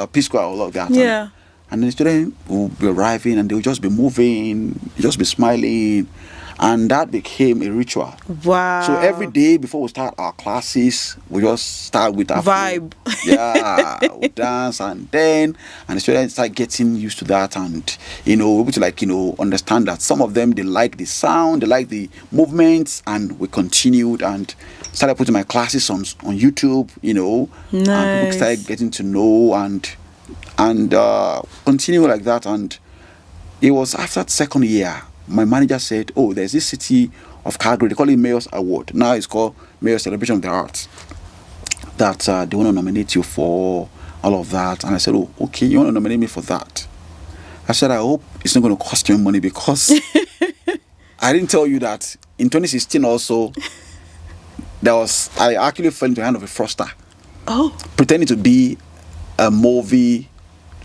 P-Square or all of that. Yeah. And the student will be arriving and they'll just be moving, just be smiling. And that became a ritual. Wow. So every day before we start our classes, we just start with our vibe. Yeah, we dance and the students start getting used to that and, able to understand that some of them, they like the sound, they like the movements, and we continued and started putting my classes on YouTube, Nice. And people started getting to know and continue like that. And it was after the second year, my manager said, oh, there's this City of Calgary, they call it Mayor's Award. Now it's called Mayor's Celebration of the Arts. That they want to nominate you for all of that. And I said, oh, okay, you want to nominate me for that? I said, I hope it's not going to cost you money because I didn't tell you that in 2016 also, I actually fell into the hand of a fraudster. Oh. Pretending to be a movie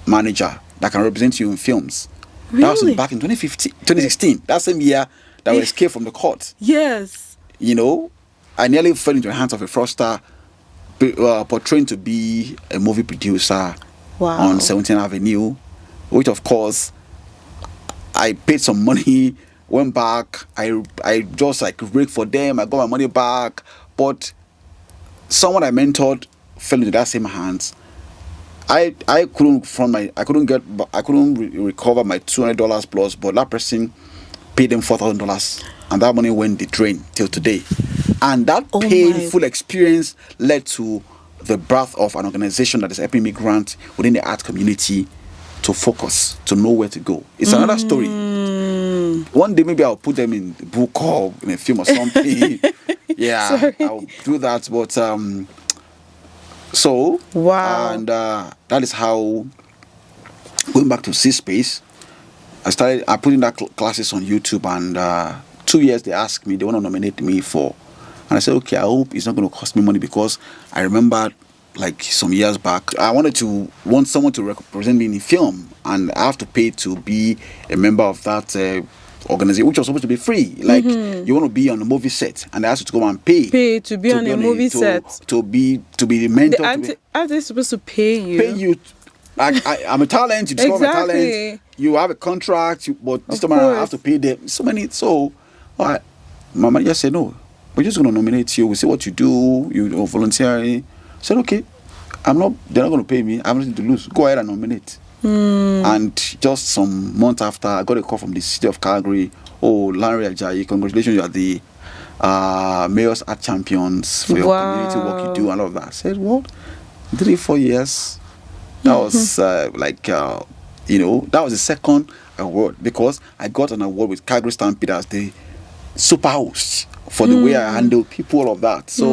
manager that can represent you in films. Really? That was back in 2016. That same year that we escaped from the court. Yes. I nearly fell into the hands of a fraudster, portraying to be a movie producer Wow. on 17th Avenue, which of course I paid some money, went back. I just like raked for them. I got my money back, but someone I mentored fell into that same hands. I couldn't recover my $200 plus, but that person paid them $4,000, and that money went the drain till today. And that painful experience led to the birth of an organization that is helping Immigrant within the art community to focus, to know where to go. It's another story. One day maybe I'll put them in the book or in a film or something. Yeah, I'll do that. But so wow, and that is how, going back to C Space, I put in that classes on YouTube, and 2 years they asked me, they want to nominate me for, and I said, okay, I hope it's not going to cost me money, because I remember like some years back, I want someone to represent me in a film, and I have to pay to be a member of that organization, which was supposed to be free. Like you want to be on a movie set, and they ask you to go and pay to be on a movie set, to be the mentor. Are they supposed to pay you? Pay you. I'm a talent. You discover my talent. You have a contract, but this time I have to pay them so many. So, my manager said, no, we're just going to nominate you. We see what you do. You volunteering. I said, okay. They're not going to pay me. I have nothing to lose. Go ahead and nominate. And just some months after, I got a call from the city of Calgary. Oh, Lanre Ajayi, congratulations, you are the Mayor's Art Champions for your community work you do and all of that. I said, what? 3-4 years. That was that was the second award, because I got an award with Calgary Stampede as the super host for the way I handle people, all of that. So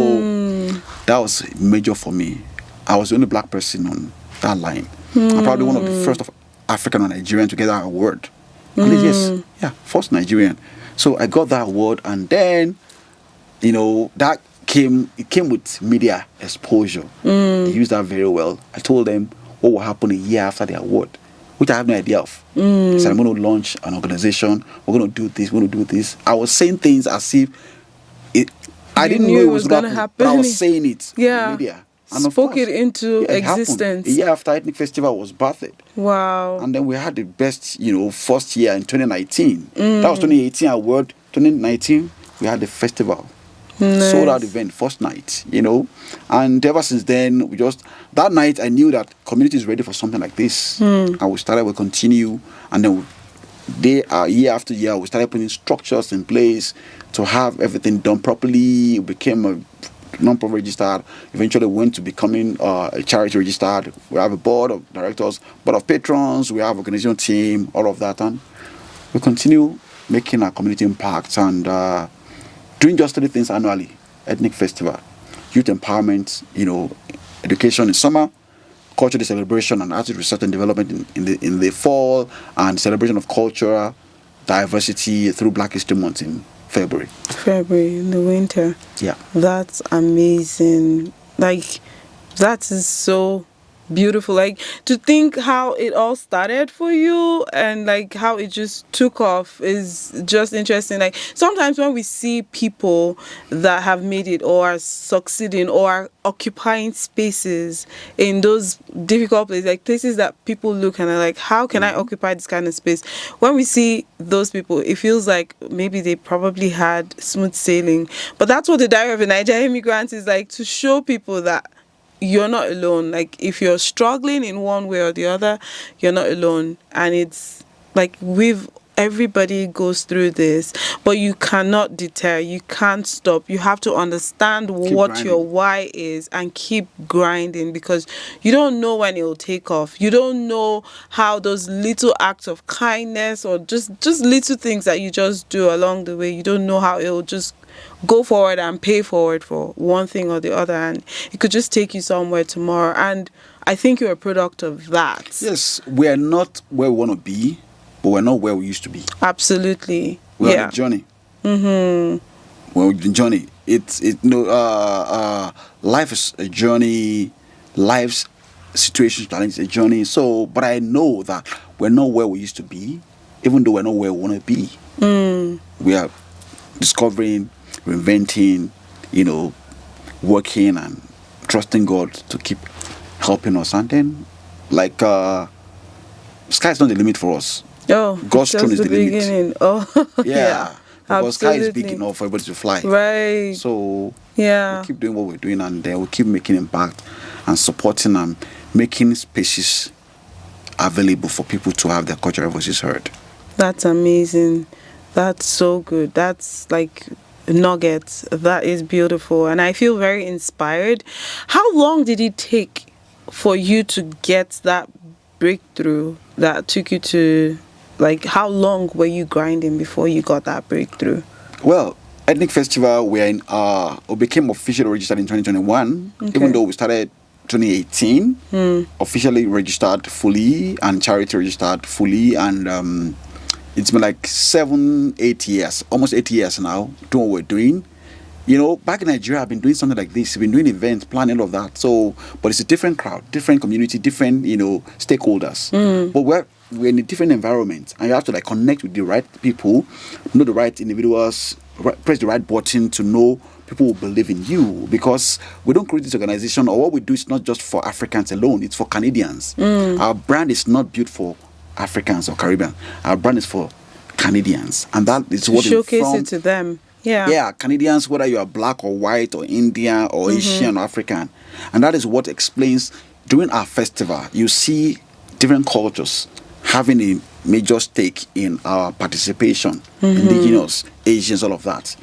that was major for me. I was the only black person on that line. I'm probably one of the first of African or Nigerian to get that award. First Nigerian. So I got that award, and then that came with media exposure. They used that very well. I told them what will happen a year after the award, which I have no idea of. I said, I'm going to launch an organization. We're going to do this. We're going to do this. I was saying things as if I didn't know it was going to happen, but I was saying it in the media. And spoke it into existence. A year after Ethnic Festival was birthed. Wow. And then we had the best, first year in 2019. That was 2018 award. 2019, we had the festival. Nice. Sold out event, first night, And ever since then, that night I knew that community is ready for something like this. And we continue. And then year after year, we started putting structures in place to have everything done properly. We became a non-profit registered. Eventually went to becoming a charity registered. We have a board of directors, board of patrons. We have organization team, all of that. And we continue making our community impact and doing just 3 things annually: ethnic festival, youth empowerment, education in summer, cultural celebration and artist research and development in the fall, and celebration of cultural diversity through Black History Month in February in the winter. Yeah, that's amazing. Like, that is so beautiful. Like, to think how it all started for you and like how it just took off is just interesting. Like, sometimes when we see people that have made it or are succeeding or are occupying spaces in those difficult places, like places that people look and are like, how can I occupy this kind of space? When we see those people, it feels like maybe they probably had smooth sailing. But that's what the Diary of a Nigerian Immigrant is like, to show people that you're not alone. Like, if you're struggling in one way or the other, you're not alone. And it's like everybody goes through this, but you cannot deter. You can't stop. You have to understand what grinding. Your why is and keep grinding, because you don't know when it will take off. You don't know how those little acts of kindness or just little things that you just do along the way, you don't know how it will just go forward and pay forward for one thing or the other, and it could just take you somewhere tomorrow. And I think you're a product of that. Yes, we are not where we want to be, but we're not where we used to be. Absolutely. We're on a journey. We're on a journey. Life is a journey. Life's situation challenge is a journey. So, but I know that we're not where we used to be, even though we're not where we want to be. We are discovering, reinventing, working and trusting God to keep helping us. And then, like, sky's not the limit for us. Oh, God's just throne is the limit. beginning. Oh, Yeah, because sky is big absolutely. enough for everybody to fly. Right. So Yeah. we keep doing what we're doing, and then we keep making impact and supporting and making spaces available for people to have their cultural voices heard. That's amazing. That's so good. That's like nuggets. That is beautiful. And I feel very inspired. How long did it take for you to get that breakthrough that took you to, like, how long were you grinding before you got that breakthrough? Well, Ethnic Festival, we became officially registered in 2021, even though we started 2018, officially registered fully and charity registered fully, and it's been like 7-8 years, almost 8 years now, doing what we're doing. Back in Nigeria, I've been doing something like this. I've been doing events, planning all of that. So, but it's a different crowd, different community, different, stakeholders. But we're in a different environment, and you have to like connect with the right people, know the right individuals, press the right button to know people will believe in you, because we don't create this organization, or what we do is not just for Africans alone, it's for Canadians. Our brand is not built for Africans or Caribbean. Our brand is for Canadians, and that is what showcase it to them. Yeah, Canadians, whether you are black or white or Indian or Asian or African. And that is what explains, during our festival, you see different cultures having a major stake in our participation, indigenous, Asians, all of that,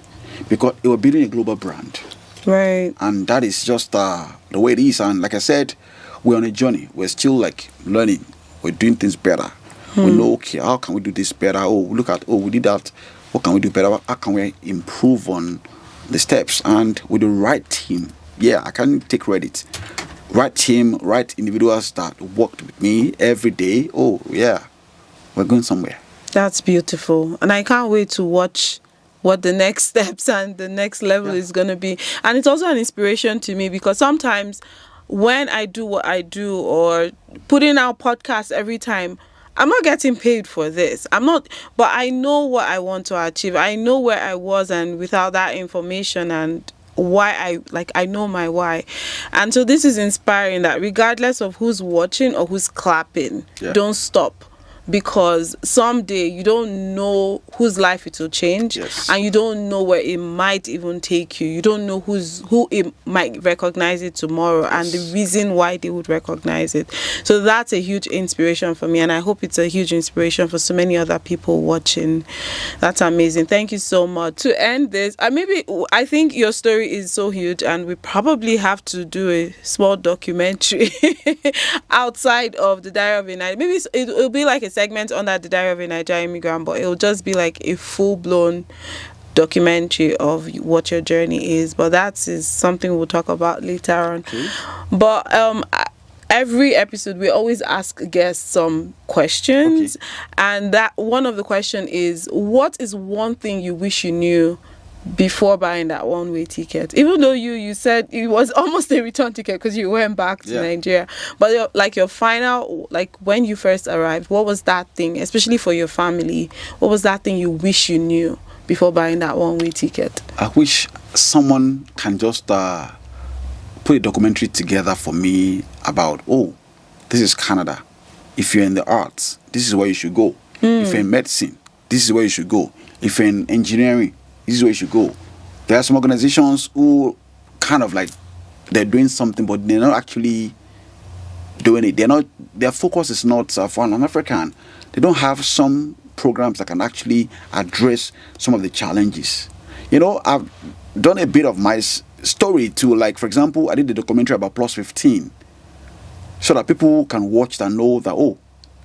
because we're building a global brand. Right. And that is just the way it is. And like I said, we're on a journey. We're still like learning. We're doing things better. We know, okay, how can we do this better? Oh, look at, we did that. What can we do better? How can we improve on the steps? And with the right team, I can take credit. Right team, right individuals that worked with me every day. Oh, yeah, we're going somewhere. That's beautiful. And I can't wait to watch what the next steps and the next level is going to be. And it's also an inspiration to me, because sometimes when I do what I do, or putting out podcasts every time, I'm not getting paid for this. I'm not, but I know what I want to achieve. I know where I was, and without that information and why I know my why. And so this is inspiring, that regardless of who's watching or who's clapping, don't stop. Because someday you don't know whose life it will change, and you don't know where it might even take you. You don't know who it might recognize it tomorrow, and the reason why they would recognize it. So that's a huge inspiration for me, and I hope it's a huge inspiration for so many other people watching. That's amazing. Thank you so much. To end this, I think your story is so huge, and we probably have to do a small documentary outside of the Diary of a Niger. Maybe it'll be like a segment under the Diary of a Niger Immigrant, but it'll just be like a full-blown documentary of what your journey is. But that is something we'll talk about later on. Okay. But every episode we always ask guests some questions, and that one of the question is, what is one thing you wish you knew before buying that one-way ticket? Even though you said it was almost a return ticket because you went back to Nigeria, but your final, like when you first arrived, what was that thing, especially for your family, what was that thing you wish you knew before buying that one-way ticket? I wish someone can just put a documentary together for me about, this is Canada. If you're in the arts, this is where you should go. If you're in medicine, this is where you should go. If you're in engineering, this is where you should go. There are some organizations who kind of like, they're doing something, but they're not actually doing it. Their focus is not for an African. They don't have some programs that can actually address some of the challenges. I've done a bit of my story to, like, for example, I did a documentary about Plus 15, so that people can watch and know that,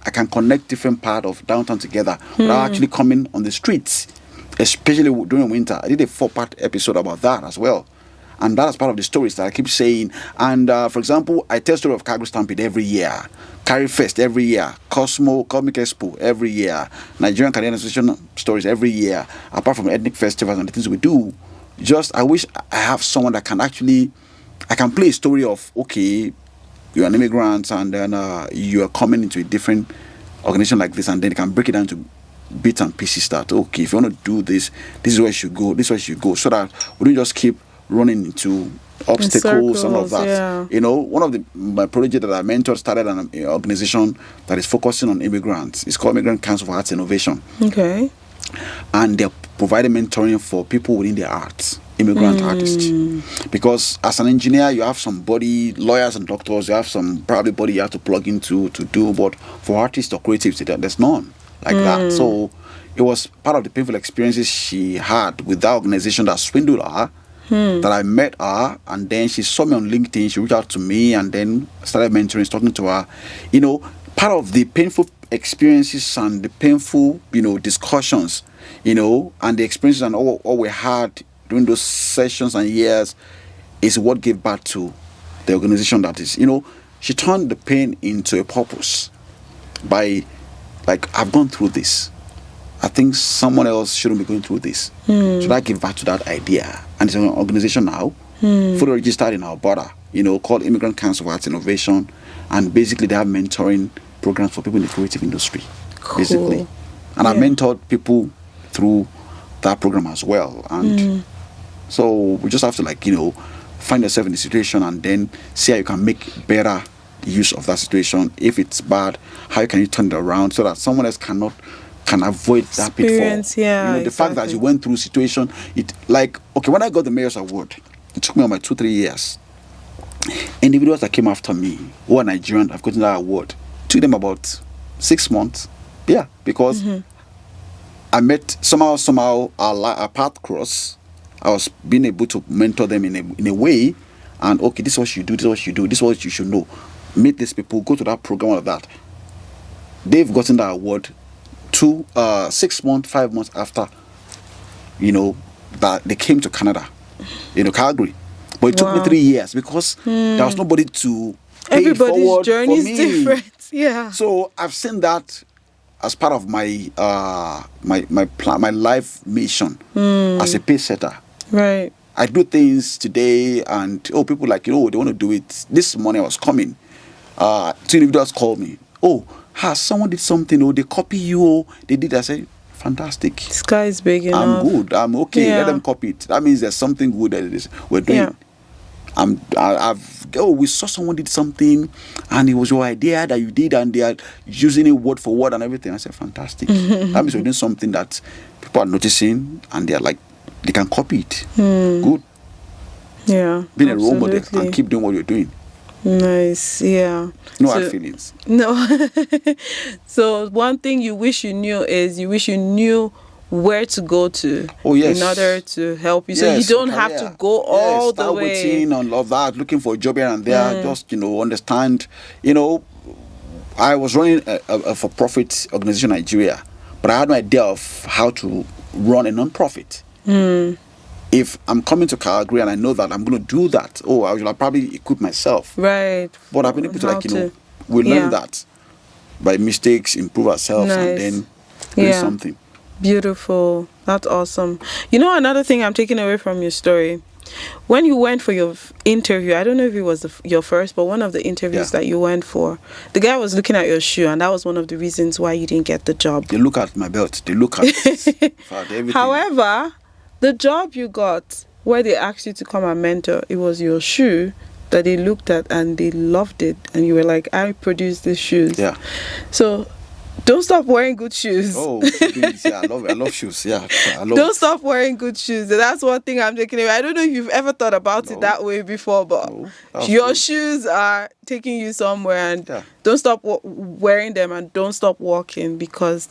I can connect different parts of downtown together without actually coming on the streets. Especially during winter. I did a 4-part episode about that as well. And that is part of the stories that I keep saying. And for example, I tell the story of Calgary Stampede every year. Carry Fest every year. Cosmo Comic Expo every year. Nigerian Canadian Association stories every year. Apart from ethnic festivals and the things we do. I wish I have someone that can actually, I can play a story of, okay, you're an immigrant and then you are coming into a different organization like this, and then you can break it down to bits and pieces that, okay, if you want to do this, this is where you should go, this is where you should go, so that we don't just keep running into obstacles and all of circles, that. yeah. You know, one of my projects that I mentored started an organization that is focusing on immigrants. It's called Immigrant Council for Arts Innovation. Okay. And they're providing mentoring for people within the arts, immigrant artists. Because as an engineer, you have somebody, lawyers and doctors, you have some probably body you have to plug into to do, but for artists or creatives, there's none like that. So it was part of the painful experiences she had with that organization that swindled her, that I met her, and then she saw me on LinkedIn, she reached out to me, and then started mentoring, talking to her. You know, part of the painful experiences and the painful, discussions, and the experiences and all we had during those sessions and years is what gave birth to the organization that is, she turned the pain into a purpose by, like, I've gone through this. I think someone else shouldn't be going through this. Should I give birth to that idea? And it's an organization now, fully registered in our border, called Immigrant Council for Arts Innovation. And basically they have mentoring programs for people in the creative industry, basically. And I mentored people through that program as well. And so we just have to, find yourself in the situation and then see how you can make better use of that situation. If it's bad, how can you turn it around so that someone else can avoid that pitfall. The fact that you went through situation, when I got the Mayor's Award, it took me about 2-3 years. Individuals that came after me who are Nigerian, I've gotten that award. It took them about 6 months. Yeah, because I met somehow our path cross. I was being able to mentor them in a way, and okay, this is what you do, this is what you do, this is what you should know. Meet these people, go to that program, all of that. They've gotten that award 6 months, 5 months after, that they came to Canada, Calgary. But it took me 3 years because there was nobody to pay it forward. Everybody's journey is for me. different. Yeah. So I've seen that as part of my my plan, my life mission as a pace setter. Right. I do things today, and people like they want to do it. This morning I was coming. 2 individuals called me. Someone did something. They copy you. They did. I said, fantastic. Sky is big enough. I'm good. I'm okay. Yeah. Let them copy it. That means there's something good that we're doing. Yeah. We saw someone did something, and it was your idea that you did, and they are using it word for word and everything. I said, fantastic. That means we're doing something that people are noticing, and they're like, they can copy it. Good. Yeah. Being a role model and keep doing what you're doing. Nice. Yeah. No hard feelings. No. So one thing you wish you knew is you wish you knew where to go to in order to help you. So you don't have to go all the way. Waiting and all that, looking for a job here and there. Just, understand. I was running a for-profit organization in Nigeria, but I had no idea of how to run a non-profit. If I'm coming to Calgary and I know that I'm going to do that, I will probably equip myself. Right. But I've been able to, we learn that by mistakes, improve ourselves, and then do something. Beautiful. That's awesome. Another thing I'm taking away from your story, when you went for your interview, I don't know if it was your first, but one of the interviews that you went for, the guy was looking at your shoe, and that was one of the reasons why you didn't get the job. They look at my belt. They look at everything. However, the job you got, where they asked you to come and mentor, it was your shoe that they looked at and they loved it, and you were like, I produced these shoes. Yeah. So don't stop wearing good shoes. I love shoes. Yeah, don't stop wearing good shoes. That's one thing I'm taking away. I don't know if you've ever thought about it that way before, but your shoes are taking you somewhere, and don't stop wearing them, and don't stop walking, because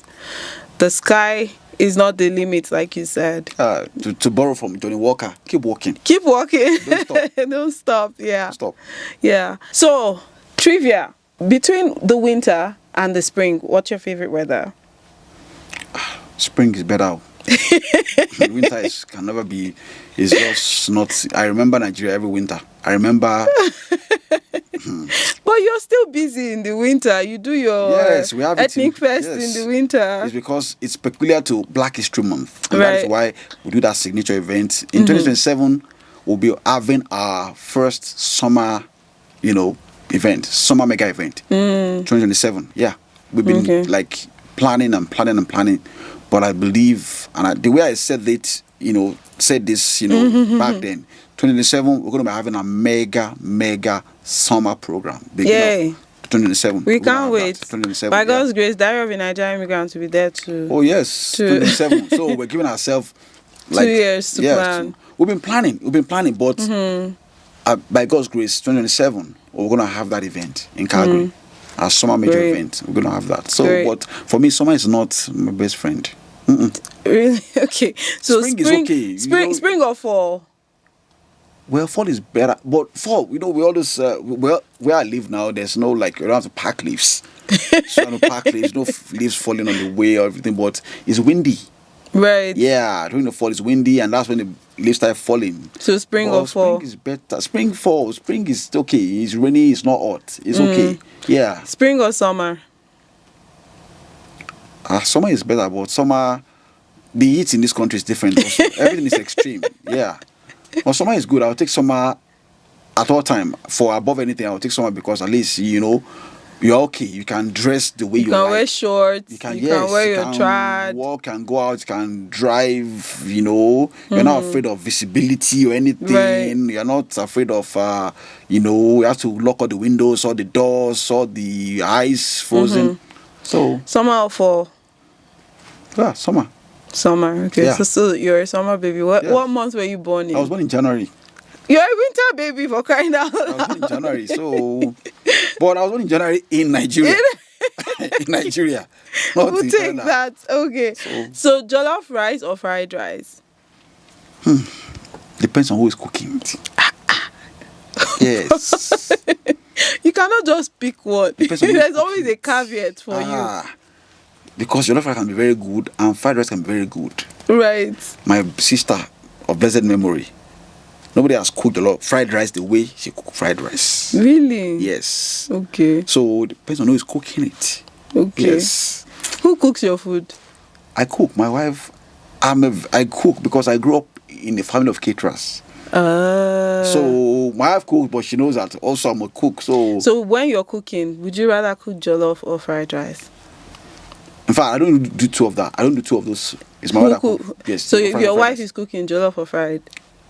the sky is not the limit, like you said. To borrow from Johnny Walker, keep walking. Keep walking. Don't stop. Don't stop. Yeah. Stop. Yeah. So, trivia. Between the winter and the spring, what's your favorite weather? Spring is better. Winter can never be. It's just not. I remember Nigeria every winter. I remember. But you're still busy in the winter. You do your we have ethnic fest in the winter. It's because it's peculiar to Black History Month. And that is why we do that signature event. In 2027, we'll be having our first summer, event, summer mega event. 2027. Yeah. We've been planning. But I believe, and the way I said it said this, back then. 2027, we're going to be having a mega summer program. Yay. 2027. We can't wait. 2027. By God's grace, Diary of a Nigerian Immigrant will be there too. Oh yes, 2027. So we're giving ourselves 2 years to plan. We've been planning, but by God's grace, 2027, we're going to have that event in Calgary. Our summer major event. We're going to have that. So, but for me, summer is not my best friend. Really? Okay. So spring is okay. Spring or fall? Well, fall is better. But fall, we always, where I live now, there's no, you don't have to pack leaves. So you don't pack leaves, no leaves falling on the way or everything, but it's windy. Right. Yeah, during the fall it's windy, and that's when the leaves start falling. So spring or fall? Spring is better. Spring is okay. It's rainy, it's not hot. It's okay. Yeah. Spring or summer? Summer is better, but summer, the heat in this country is different. Also. Everything is extreme. Yeah. But summer is good. I'll take summer at all time. For above anything, I'll take summer because at least, you're okay. You can dress the way you like. You can wear shorts. You can wear your trad. Walk and go out. You can drive, You're not afraid of visibility or anything. Right. You're not afraid of, you have to lock all the windows, all the doors, all the eyes frozen. So summer or fall? Yeah, summer. Summer, okay. Yeah. So you're a summer baby. What month were you born in? I was born in January. You're a winter baby for crying out loud. I was born in January, but I was born in January in Nigeria. In Nigeria. We'll take that. Okay. So jollof rice or fried rice? Depends on who is cooking it. Yes. You cannot just pick one. There's always a caveat for you. Because jollof rice can be very good and fried rice can be very good. Right. My sister of blessed memory, nobody has cooked fried rice the way she cooked fried rice. Really? Yes. Okay. So it depends on who is cooking it. Okay. Yes. Who cooks your food? I cook. My wife, I cook because I grew up in a family of caterers. So my wife cooks, but she knows that also I'm a cook. So when you're cooking, would you rather cook jollof or fried rice? In fact, I don't do two of that. I don't do two of those. It's my mother cook. Yes. So if your wife is cooking jollof or fried?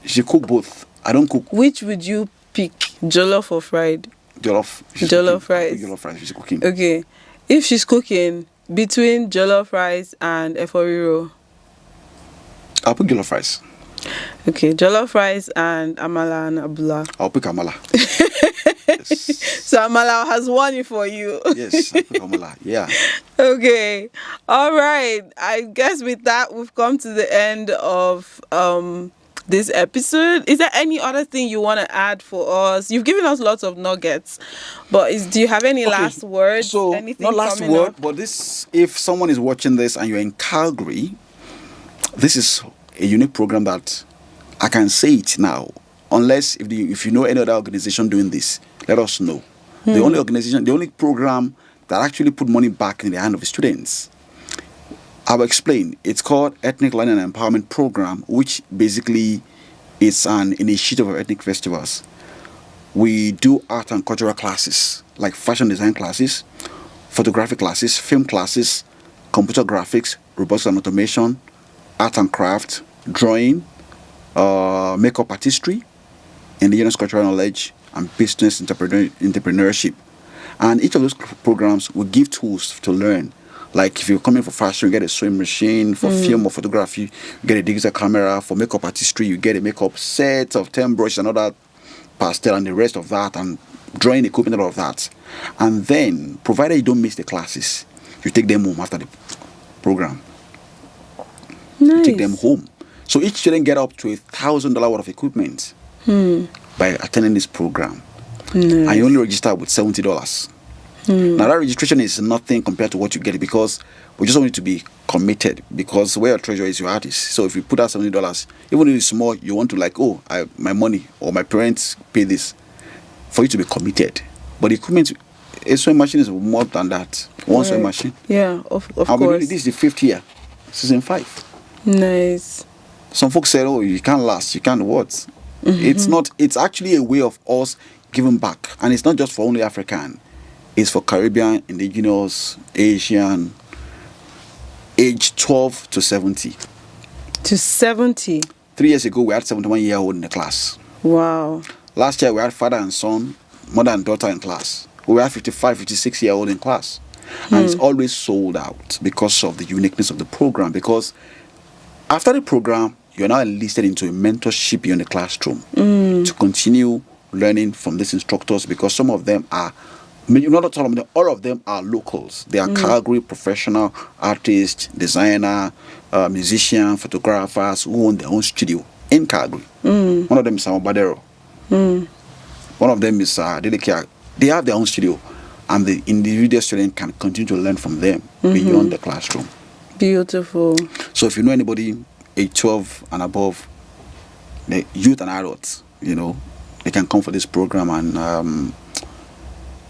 She cook both. I don't cook. Which would you pick, jollof or fried? Jollof. Jollof rice. Jollof rice. She's cooking. Okay. If she's cooking between jollof rice and efforiro? I'll pick jollof rice. Okay, jollof rice and amala and abula. I'll pick amala. Yes. So amala has won it for you. Yes, I'll pick amala. Yeah. Okay. All right. I guess with that, we've come to the end of this episode. Is there any other thing you want to add for us? You've given us lots of nuggets, but do you have any last words? So, anything not last coming word, up? but this, if someone is watching this and you're in Calgary, this is a unique program that I can say it now. Unless if you know any other organization doing this, let us know. The only program that actually put money back in the hand of the students. I'll explain. It's called Ethnic Learning and Empowerment Program, which basically is an initiative of ethnic festivals. We do art and cultural classes, like fashion design classes, photography classes, film classes, computer graphics, robotics and automation, art and craft, drawing, makeup artistry, indigenous cultural knowledge, and business entrepreneurship. And each of those programs will give tools to learn. Like if you're coming for fashion, you get a sewing machine. For film or photography, you get a digital camera. For makeup artistry, you get a makeup set of 10 brushes and other pastel and the rest of that, and drawing equipment and all of that. And then, provided you don't miss the classes, you take them home after the program. Nice. You take them home. So each student get up to $1,000 worth of equipment by attending this program. Nice. And you only register with $70. Now that registration is nothing compared to what you get, because we just want you to be committed, because where your treasure is your artist. So if you put out $70, even if it's small, you want to my money or my parents pay this, for you to be committed. But the equipment, a sewing machine is more than that. One sewing machine. Yeah, of course. This is the 5th year, season 5. Nice. Some folks said, "Oh, you can't last. You can't what?" It's not. It's actually a way of us giving back, and it's not just for only African. It's for Caribbean, indigenous, Asian, age 12 to 70. To 70. 3 years ago, we had 71-year-old in the class. Wow. Last year, we had father and son, mother and daughter in class. We had 55, 56-year-old in class. And it's always sold out because of the uniqueness of the program. Because after the program, you're now enlisted into a mentorship in the classroom to continue learning from these instructors, because some of them are, not all of them, all of them are locals. They are Calgary professional artists, designer, musician, photographers who own their own studio in Calgary. One of them is Sam Badero. One of them is Dedekia. They have their own studio, and the individual student can continue to learn from them beyond the classroom. Beautiful. So if you know anybody age 12 and above, the youth and adults, they can come for this program, and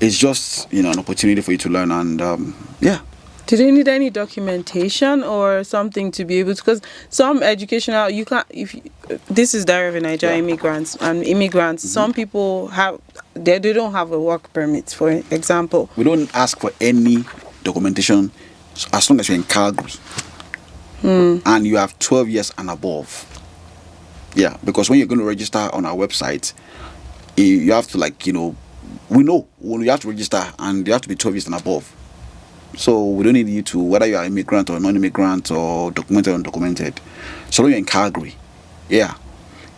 it's just an opportunity for you to learn. And Do they need any documentation or something to be able to? Because some educational, you can't. This is Diary of a Niger immigrants and immigrants. Some people they don't have a work permit, for example. We don't ask for any documentation as long as you're in Calgary and you have 12 years and above. Yeah, because when you're going to register on our website, you have to we know when you have to register, and you have to be 12 years and above. So we don't need you to, whether you are immigrant or non-immigrant or documented or undocumented. So long you're in Calgary. Yeah.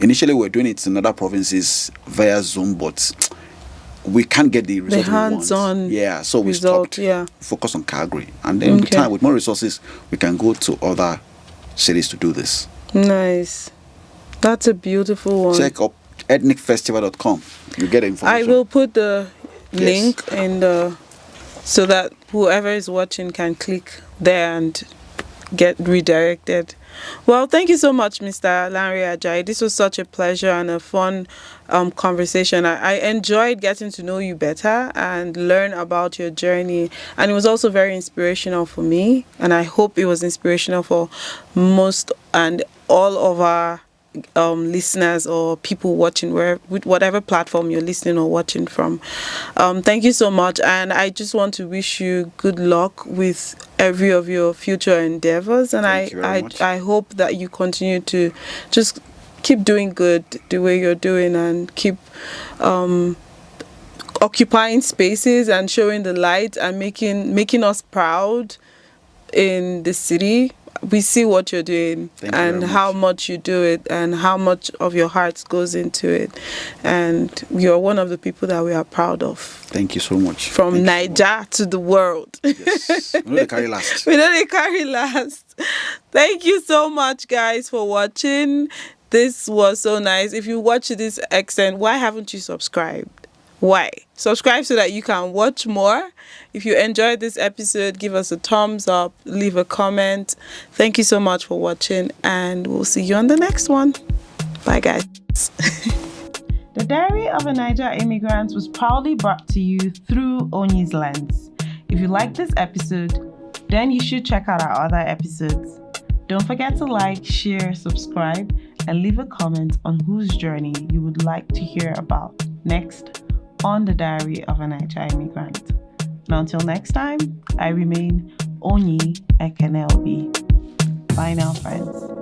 Initially we were doing it in other provinces via Zoom, but we can't get the result the hands-on. Yeah, so we result, stopped. Focus on Calgary, and then with time, with more resources, we can go to other cities to do this. Nice. That's a beautiful one. Check up ethnicfestival.com. You get information. I will put the link in so that whoever is watching can click there and get redirected. Well, thank you so much, Mr. Lanre Ajayi. This was such a pleasure and a fun conversation. I enjoyed getting to know you better and learn about your journey. And it was also very inspirational for me. And I hope it was inspirational for most and all of our listeners or people watching with whatever platform you're listening or watching from. Thank you so much, and I just want to wish you good luck with every of your future endeavors, and I hope that you continue to just keep doing good the way you're doing, and keep occupying spaces and showing the light and making us proud in the city. We see what you're doing and how much you do it and how much of your heart goes into it. And you're one of the people that we are proud of. Thank you so much. From Niger to the world. Yes. We know they carry last. We know they carry last. Thank you so much, guys, for watching. This was so nice. If you watch this extent, why haven't you subscribed? Why? Subscribe so that you can watch more. If you enjoyed this episode, give us a thumbs up, leave a comment. Thank you so much for watching, and we'll see you on the next one. Bye, guys. The Diary of a Niger Immigrant was proudly brought to you through Onyi's Lens. If you like this episode, then you should check out our other episodes. Don't forget to like, share, subscribe, and leave a comment on whose journey you would like to hear about next on the Diary of a Niger Immigrant. And until next time, I remain Onyi Ekenelbi. Bye now, friends.